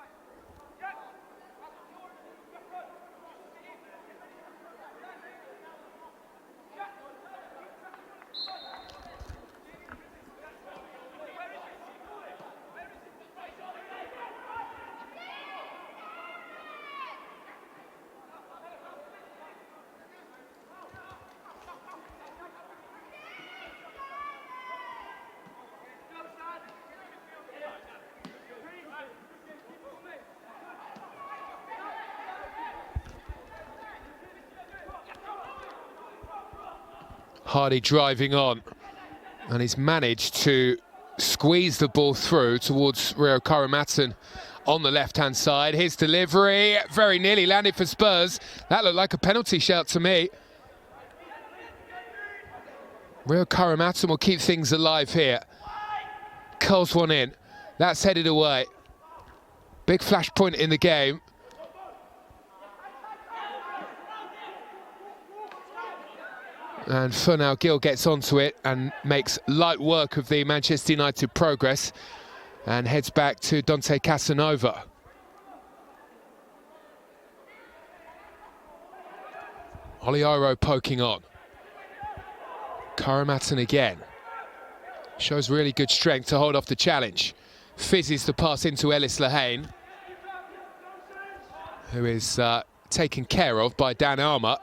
Hardy driving on, and he's managed to squeeze the ball through towards Rio Karamatsan on the left-hand side. His delivery very nearly landed for Spurs. That looked like a penalty shout to me. Rio Karamatsan will keep things alive here. Curls one in. That's headed away. Big flashpoint in the game. And Fernand Gil gets onto it and makes light work of the Manchester United progress and heads back to Dante Casanova. Oliaro poking on. Karamatsan again. Shows really good strength to hold off the challenge. Fizzes the pass into Ellis Lehane. who is taken care of by Dan Armour.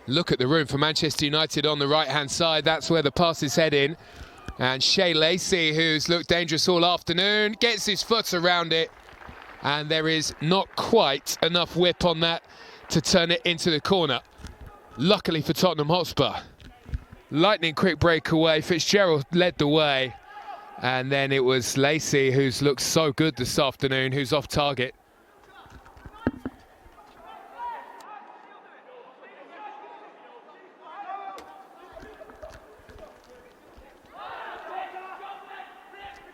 Look at the room for Manchester United on the right-hand side. That's where the pass is heading. And Shea Lacey, who's looked dangerous all afternoon, gets his foot around it. And there is not quite enough whip on that to turn it into the corner. Luckily for Tottenham Hotspur. Lightning quick breakaway. Fitzgerald led the way. And then it was Lacey, who's looked so good this afternoon, who's off target.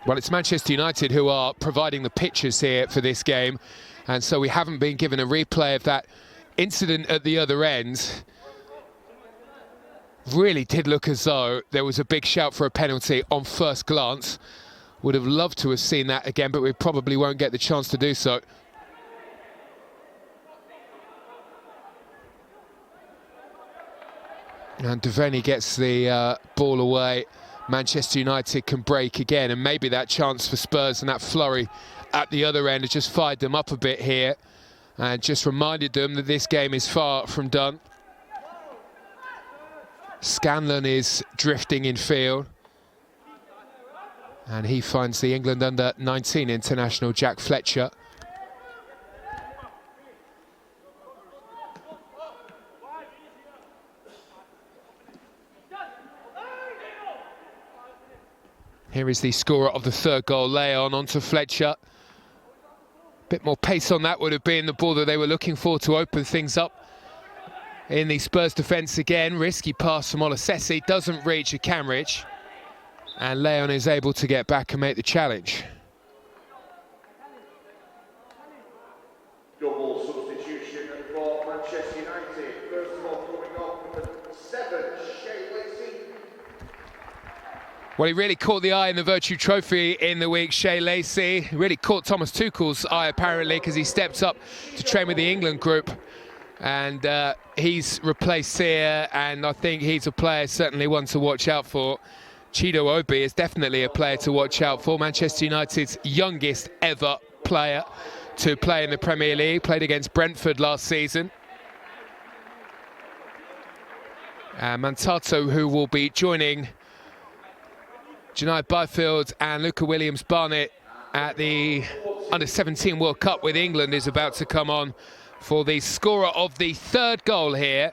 Well, it's Manchester United who are providing the pictures here for this game. And so we haven't been given a replay of that incident at the other end. Really did look as though there was a big shout for a penalty on first glance. Would have loved to have seen that again, but we probably won't get the chance to do so. And Devaney gets the ball away. Manchester United can break again, and maybe that chance for Spurs and that flurry at the other end has just fired them up a bit here and just reminded them that this game is far from done. Scanlon is drifting in field, and he finds the England under-19 international Jack Fletcher. Here is the scorer of the third goal, Leon, onto Fletcher. Bit more pace on that would have been the ball that they were looking for to open things up in the Spurs defence again. Risky pass from Olasesi, doesn't reach a Camridge. And Leon is able to get back and make the challenge. Double substitution for Manchester United. First of all, coming off number 7, Shea Lacey. Well, he really caught the eye in the Virtue Trophy in the week, Shea Lacey. Really caught Thomas Tuchel's eye, apparently, because he stepped up to train with the England group. And he's replaced here, and I think he's a player, certainly one to watch out for. Chido Obi is definitely a player to watch out for. Manchester United's youngest ever player to play in the Premier League. Played against Brentford last season. Mantato, who will be joining Junaid Byfield and Luca Williams-Barnett at the Under-17 World Cup with England, is about to come on for the scorer of the third goal here,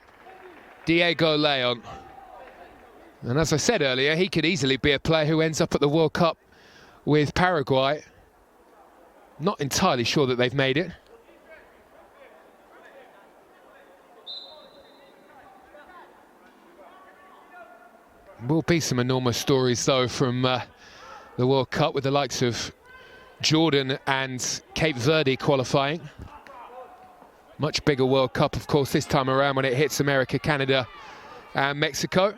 Diego Leon. And as I said earlier, he could easily be a player who ends up at the World Cup with Paraguay. Not entirely sure that they've made it. Will be some enormous stories, though, from the World Cup, with the likes of Jordan and Cape Verde qualifying. Much bigger World Cup, of course, this time around when it hits America, Canada and Mexico.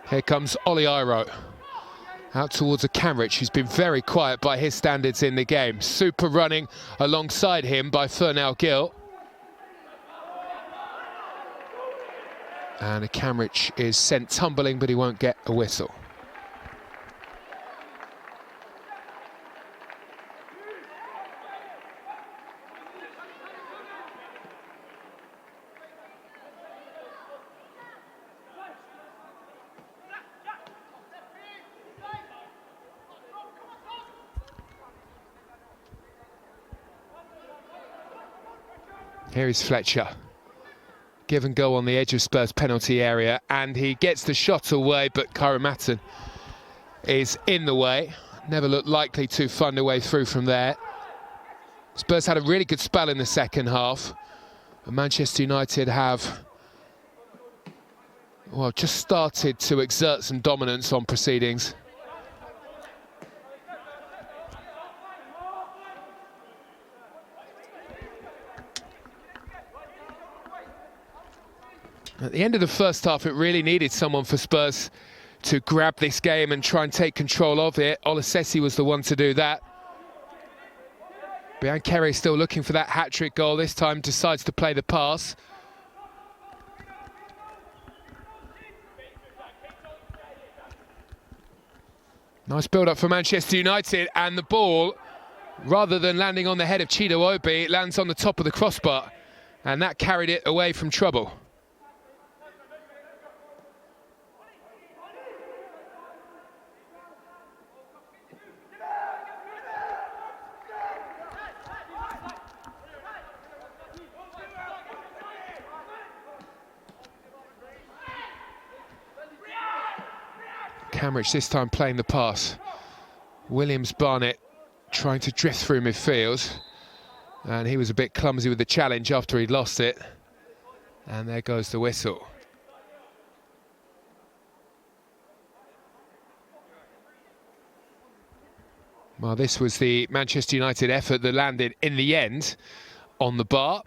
Here comes Oliairo out towards a Camrich, who's been very quiet by his standards in the game. Super running alongside him by Fernell Gill. And a Camrich is sent tumbling, but he won't get a whistle. Here is Fletcher. Give and go on the edge of Spurs penalty area, and he gets the shot away, but Karamatton is in the way. Never looked likely to find a way through from there. Spurs had a really good spell in the second half, Manchester United have, well, just started to exert some dominance on proceedings. At the end of the first half, it really needed someone for Spurs to grab this game and try and take control of it. Olasesi was the one to do that. Biancheri still looking for that hat-trick goal. This time decides to play the pass. Nice build-up for Manchester United, and the ball, rather than landing on the head of Chido Obi, it lands on the top of the crossbar, and that carried it away from trouble. Camrich this time playing the pass. Williams-Barnett trying to drift through midfield, and he was a bit clumsy with the challenge after he'd lost it. And there goes the whistle. Well, this was the Manchester United effort that landed in the end on the bar.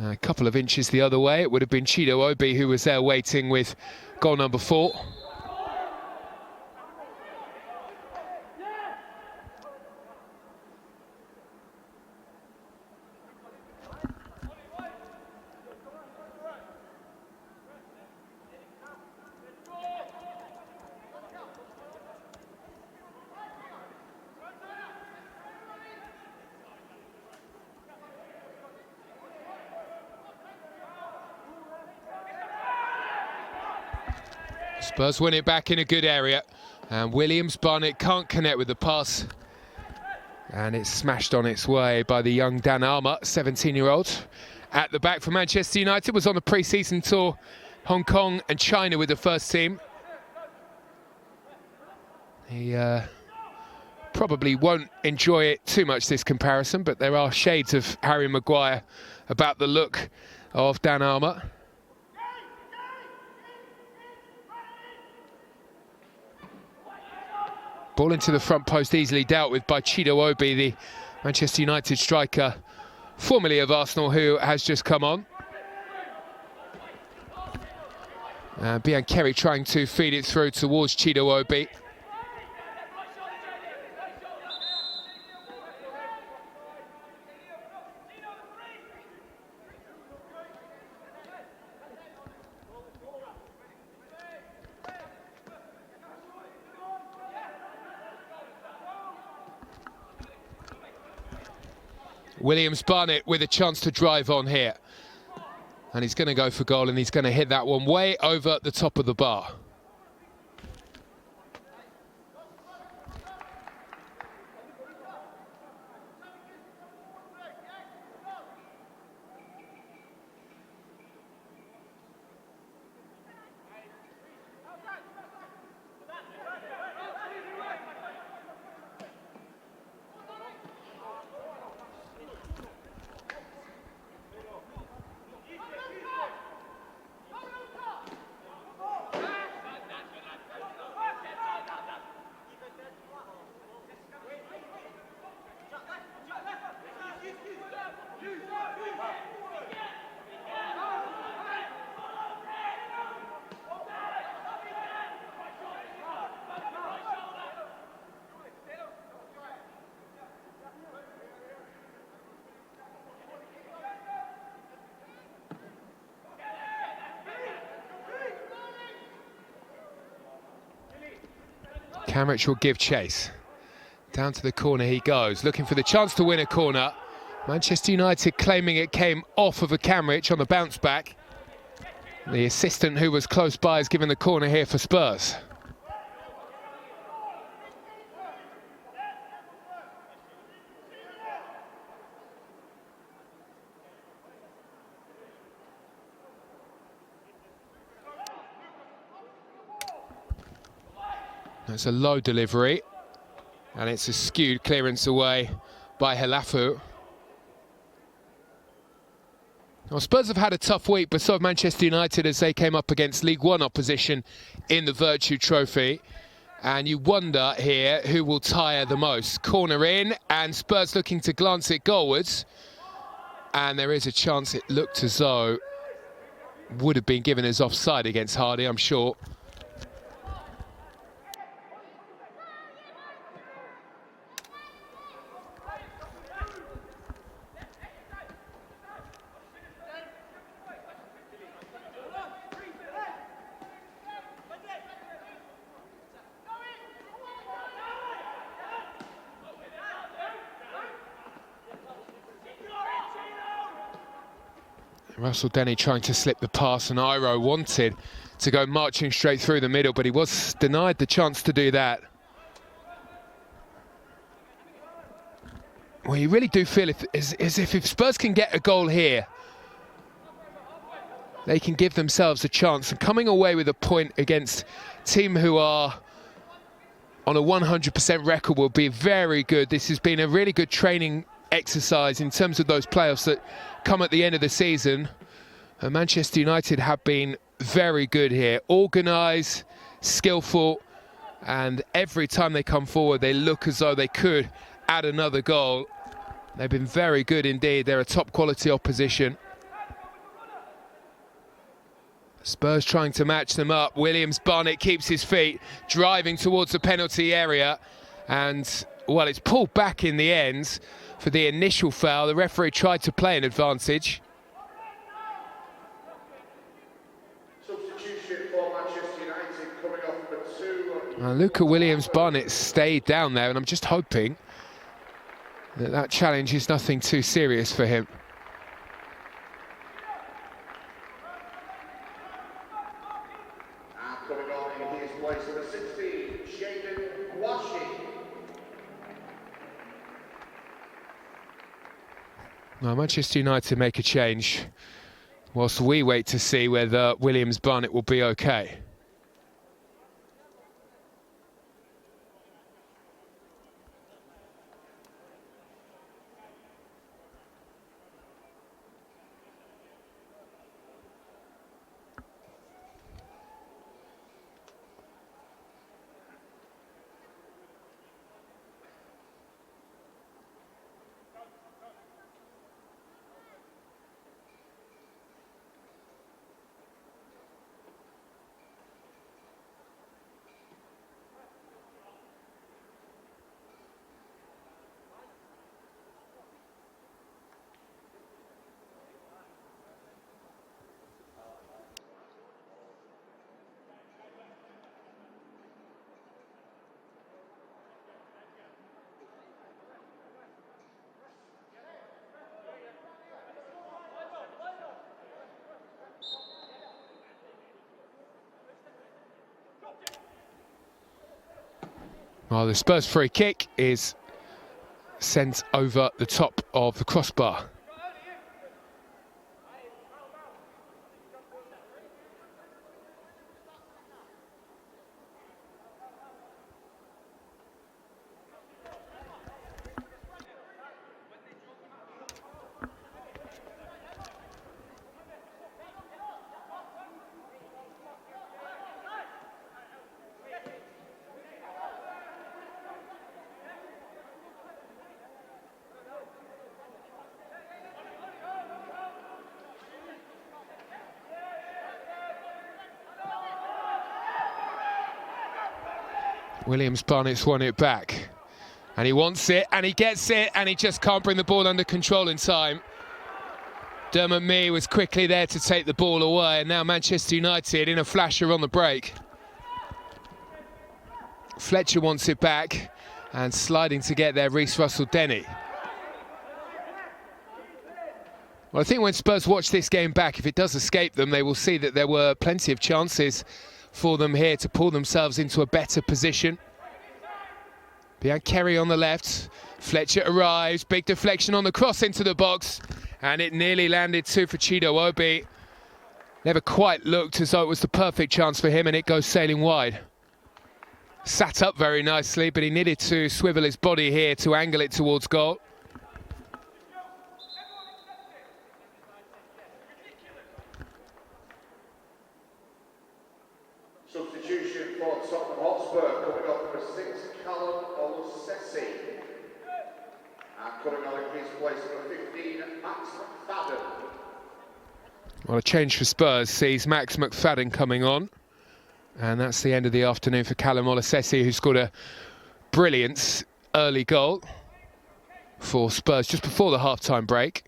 A couple of inches the other way, it would have been Chido Obi who was there waiting with goal number 4. Spurs win it back in a good area, and Williams-Barnett can't connect with the pass, and it's smashed on its way by the young Dan Armour, 17-year-old. At the back for Manchester United, was on the pre-season tour, Hong Kong and China with the first team. He probably won't enjoy it too much, this comparison, but there are shades of Harry Maguire about the look of Dan Armour. Ball into the front post, easily dealt with by Chido Obi, the Manchester United striker, formerly of Arsenal, who has just come on. Biancheri trying to feed it through towards Chido Obi. Williams-Barnett with a chance to drive on here. And he's going to go for goal, and he's going to hit that one way over the top of the bar. Camrich will give chase. Down to the corner he goes, looking for the chance to win a corner. Manchester United claiming it came off of a Camrich on the bounce back. The assistant who was close by has given the corner here for Spurs. That's a low delivery, and it's a skewed clearance away by Helafu. Well, Spurs have had a tough week, but so have Manchester United as they came up against League One opposition in the Virtue Trophy. And you wonder here who will tire the most. Corner in, and Spurs looking to glance it goalwards. And there is a chance it looked as though would have been given as offside against Hardy, I'm sure. Russell Denny trying to slip the pass, and Iro wanted to go marching straight through the middle, but he was denied the chance to do that. Well, you really do feel as if Spurs can get a goal here, they can give themselves a chance. And coming away with a point against a team who are on a 100% record will be very good. This has been a really good training exercise in terms of those playoffs that come at the end of the season. And Manchester United have been very good here, organised, skillful, and every time they come forward they look as though they could add another goal. They've been very good indeed. They're a top quality opposition. Spurs trying to match them up. Williams-Barnett keeps his feet, driving towards the penalty area, and well, it's pulled back in the end for the initial foul. The referee tried to play an advantage. Substitution for Manchester United coming off for 2. Luca Williams-Barnett stayed down there, and I'm just hoping that that challenge is nothing too serious for him. And coming on in his place number 16, Shaden Washi. Now, Manchester United make a change whilst we wait to see whether Williams-Barnett will be okay. Well, the Spurs free kick is sent over the top of the crossbar. Williams-Barnett's won it back, and he wants it, and he gets it, and he just can't bring the ball under control in time. Dermot Mee was quickly there to take the ball away, and now Manchester United in a flasher on the break. Fletcher wants it back, and sliding to get there, Reece Russell-Denny. Well, I think when Spurs watch this game back, if it does escape them, they will see that there were plenty of chances for them here to pull themselves into a better position. Biancheri on the left, Fletcher arrives, big deflection on the cross into the box, and it nearly landed too for Chido Obi. Never quite looked as though it was the perfect chance for him, and it goes sailing wide. Sat up very nicely, but he needed to swivel his body here to angle it towards goal. coming on in his place, number 15, Max McFadden. Well, a change for Spurs sees Max McFadden coming on. And that's the end of the afternoon for Callum Olasesi, who scored a brilliant early goal for Spurs just before the half-time break.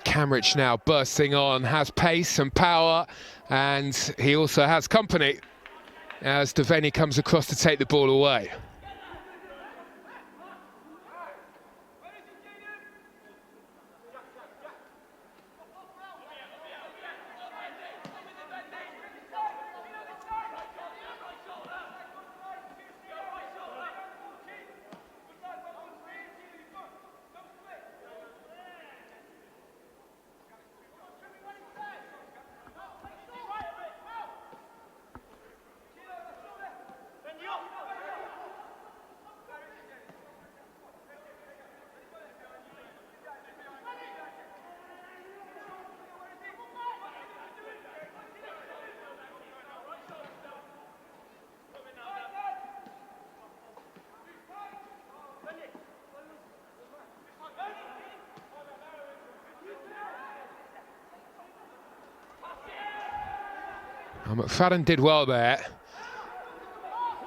Camrich now bursting on, has pace and power, and he also has company as Devaney comes across to take the ball away. McFadden did well there,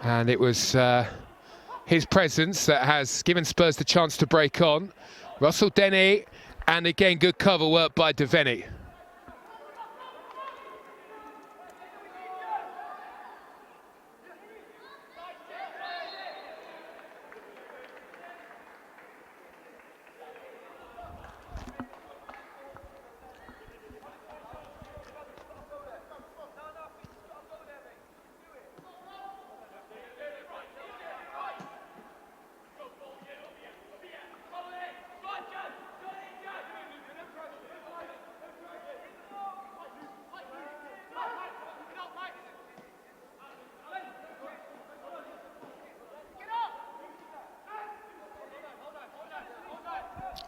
and it was his presence that has given Spurs the chance to break on. Russell Denny, and again good cover work by Devaney.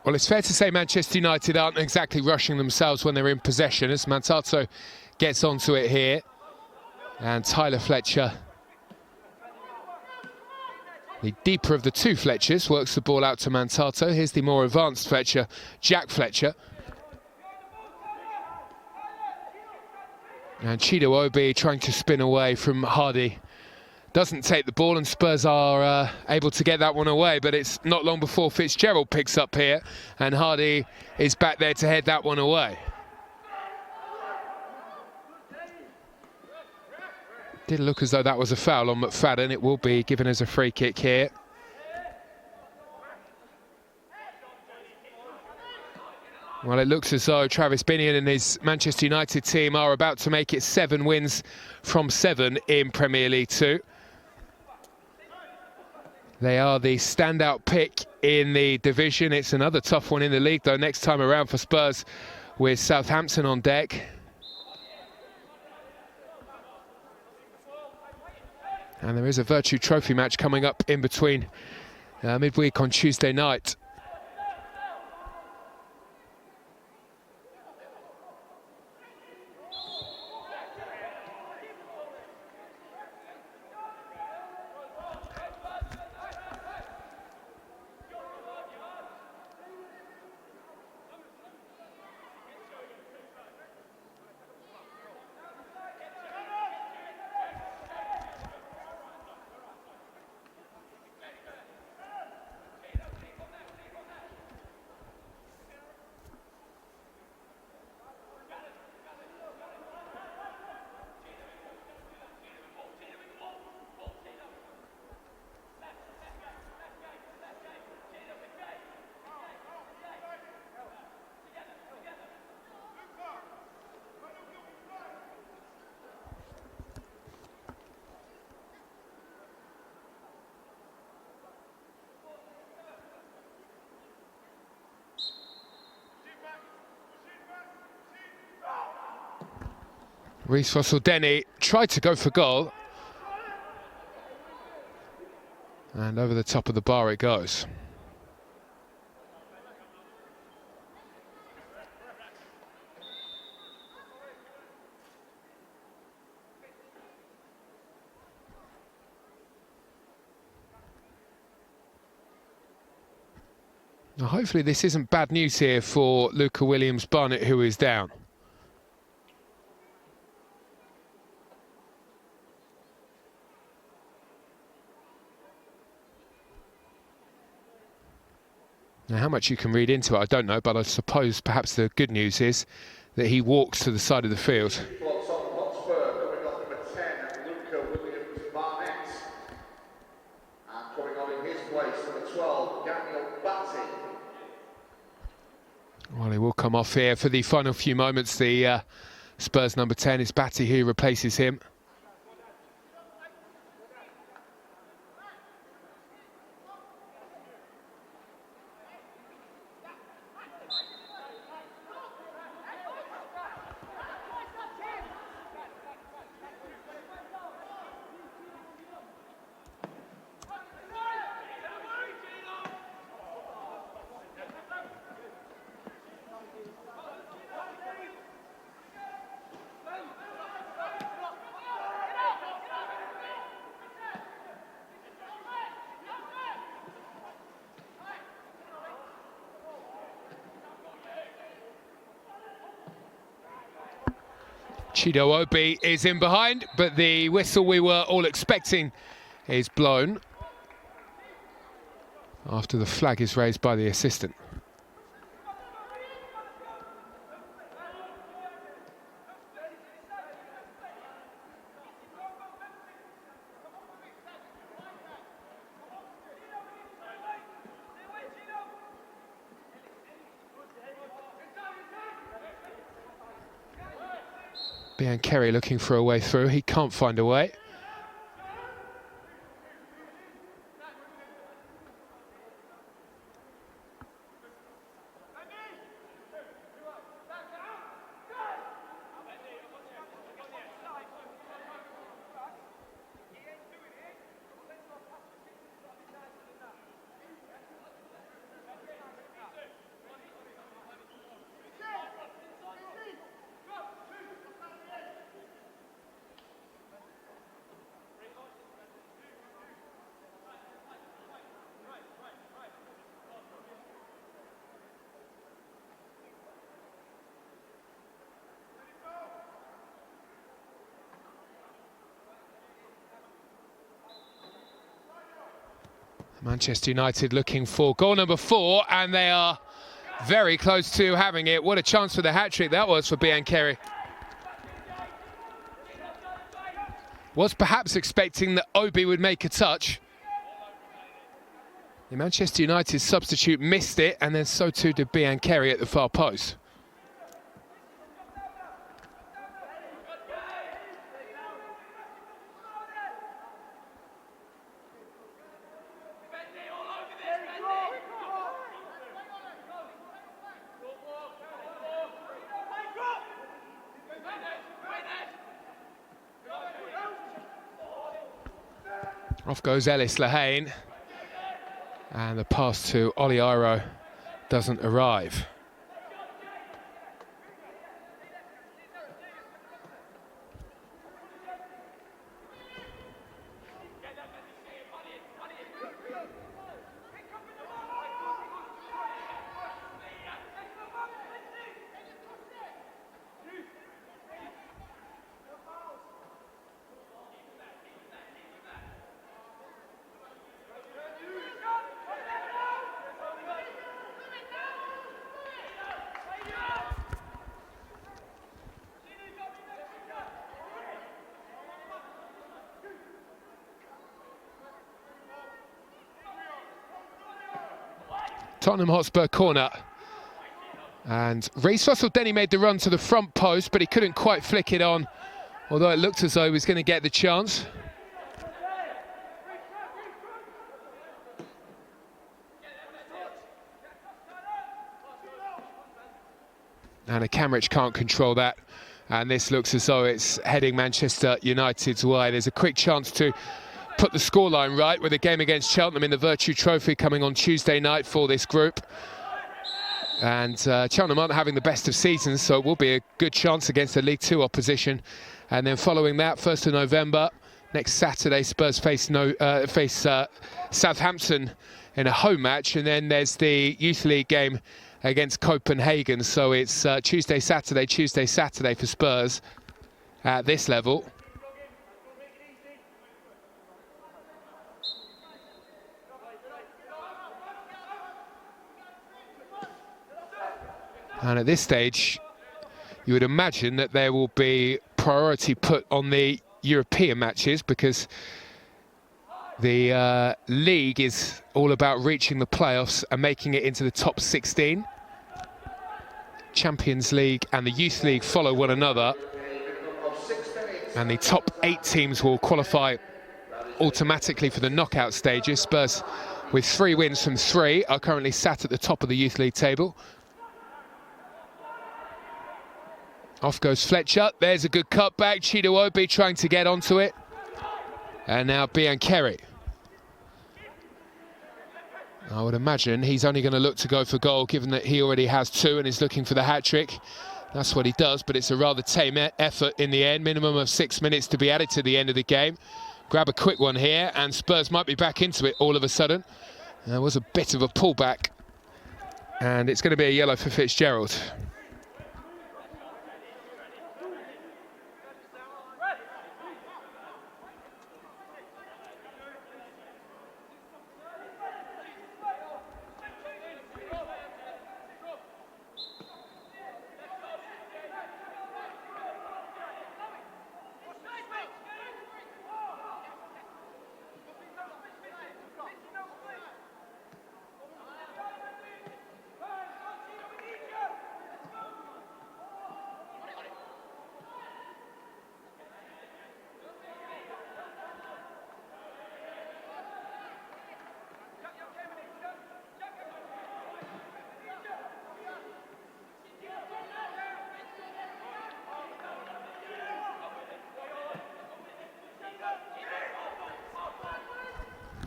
Well, it's fair to say Manchester United aren't exactly rushing themselves when they're in possession, as Mantato gets onto it here. And Tyler Fletcher, the deeper of the two Fletchers, works the ball out to Mantato. Here's the more advanced Fletcher, Jack Fletcher. And Chido Obi trying to spin away from Hardy. Doesn't take the ball, and Spurs are able to get that one away, but it's not long before Fitzgerald picks up here, and Hardy is back there to head that one away. Did look as though that was a foul on McFadden. It will be given as a free kick here. Well, it looks as though Travis Binion and his Manchester United team are about to make it 7 wins from 7 in Premier League 2. They are the standout pick in the division. It's another tough one in the league, though, next time around for Spurs with Southampton on deck. And there is a Virtue Trophy match coming up in between midweek on Tuesday night. Reece Russell-Denny tried to go for goal. And over the top of the bar it goes. Now, hopefully this isn't bad news here for Luca Williams-Barnett, who is down. Now, how much you can read into it, I don't know, but I suppose perhaps the good news is that he walks to the side of the field. Hotspur coming off number 10, Luca Williams-Barnett. And coming on in his place, number 12, Gabriele Biancheri. Well, he will come off here for the final few moments. The Spurs number 10 is Batty, who replaces him. Chido Obi is in behind, but the whistle we were all expecting is blown after the flag is raised by the assistant. Biancheri looking for a way through, he can't find a way. Manchester United looking for goal number 4, and they are very close to having it. What a chance for the hat-trick that was for Biancheri. Was perhaps expecting that Obi would make a touch. The Manchester United substitute missed it, and then so too did Biancheri at the far post. Off goes Ellis Lehane, and the pass to Oliairo doesn't arrive. Tottenham Hotspur corner. And Reece Russell-Denny made the run to the front post, but he couldn't quite flick it on, although it looked as though he was going to get the chance. And Kamrich can't control that And this looks as though it's heading Manchester United's way. There's a quick chance to put the scoreline right with a game against Cheltenham in the Virtue Trophy coming on Tuesday night for this group. And Cheltenham aren't having the best of seasons, so it will be a good chance against the League Two opposition. And then following that, 1st of November, next Saturday, Spurs face Southampton in a home match. And then there's the Youth League game against Copenhagen. So it's Tuesday, Saturday for Spurs at this level. And at this stage, you would imagine that there will be priority put on the European matches, because the league is all about reaching the playoffs and making it into the top 16. Champions League and the Youth League follow one another, and the top 8 teams will qualify automatically for the knockout stages. Spurs, with 3 wins from 3, are currently sat at the top of the Youth League table. Off goes Fletcher. There's a good cutback. Chidowobi trying to get onto it. And now Biancheri. I would imagine he's only going to look to go for goal, given that he already has 2 and is looking for the hat-trick. That's what he does, but it's a rather tame effort in the end. Minimum of 6 minutes to be added to the end of the game. Grab a quick one here, and Spurs might be back into it all of a sudden. There was a bit of a pullback, and it's going to be a yellow for Fitzgerald.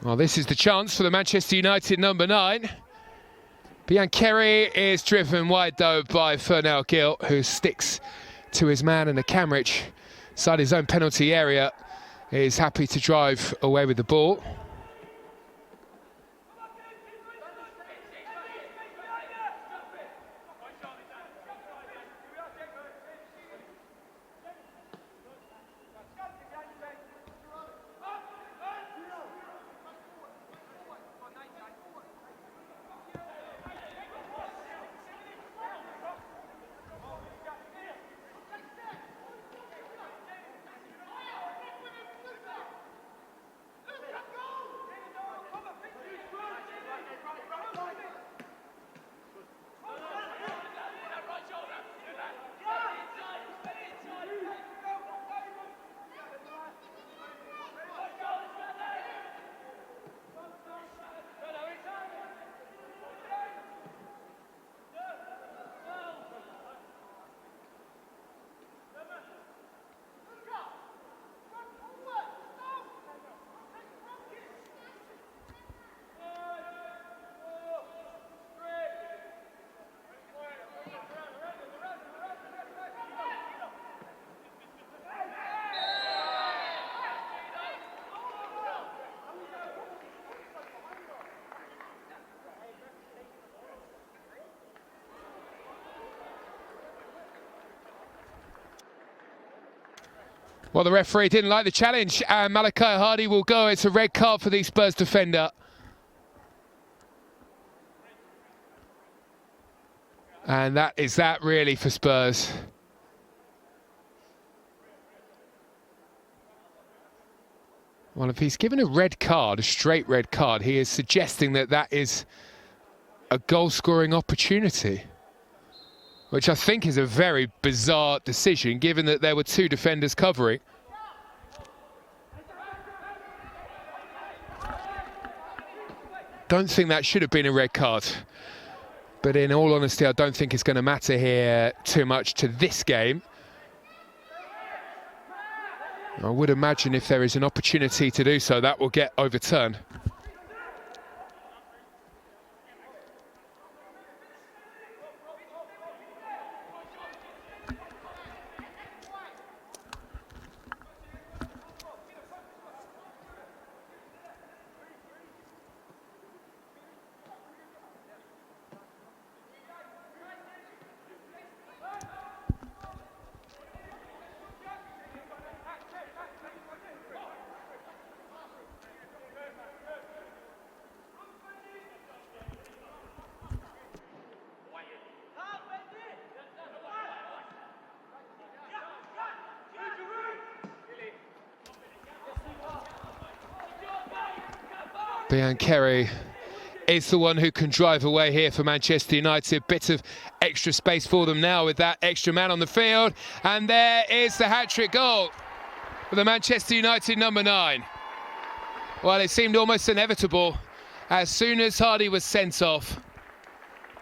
Well, this is the chance for the Manchester United number 9. Biancheri is driven wide, though, by Fernell Gill, who sticks to his man, and the Camrich, inside his own penalty area, is happy to drive away with the ball. Well, the referee didn't like the challenge, and Malachi Hardy will go. It's a red card for the Spurs defender. And that is that really for Spurs. Well, if he's given a red card, a straight red card, he is suggesting that that is a goal-scoring opportunity, which I think is a very bizarre decision, given that there were 2 defenders covering. Don't think that should have been a red card. But in all honesty, I don't think it's going to matter here too much to this game. I would imagine if there is an opportunity to do so, that will get overturned. Biancheri is the one who can drive away here for Manchester United. Bit of extra space for them now with that extra man on the field. And there is the hat-trick goal for the Manchester United number 9. Well, it seemed almost inevitable as soon as Hardy was sent off.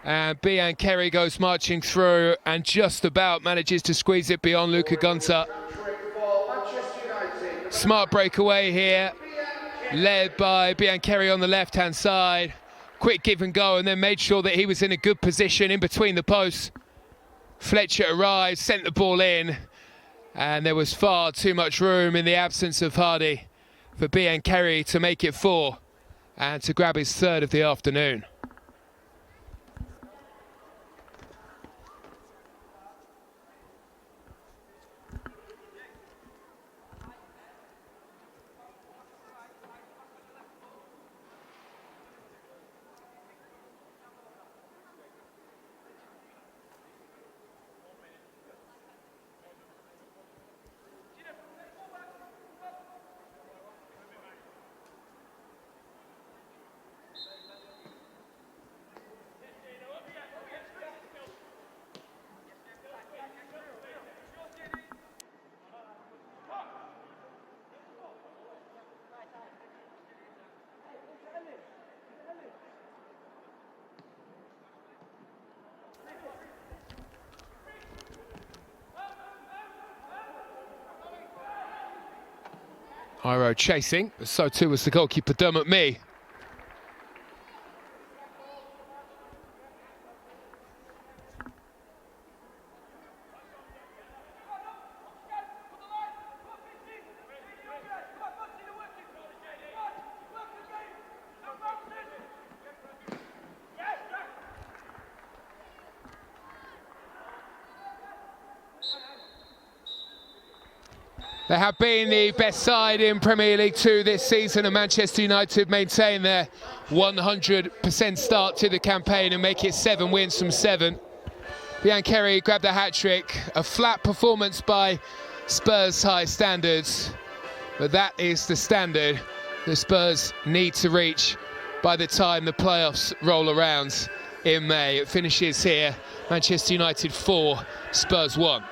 And Biancheri goes marching through and just about manages to squeeze it beyond Luca Gunter. Smart breakaway here, led by Biancheri on the left-hand side. Quick give and go, and then made sure that he was in a good position in between the posts. Fletcher arrived, sent the ball in, and there was far too much room in the absence of Hardy for Biancheri to make it 4 and to grab his 3rd of the afternoon. Iro chasing, so too was the goalkeeper Dermot Mee. They have been the best side in Premier League 2 this season, and Manchester United maintain their 100% start to the campaign and make it 7 wins from 7. Biancheri grabbed the hat-trick, a flat performance by Spurs' high standards, but that is the standard the Spurs need to reach by the time the playoffs roll around in May. It finishes here, Manchester United 4, Spurs 1.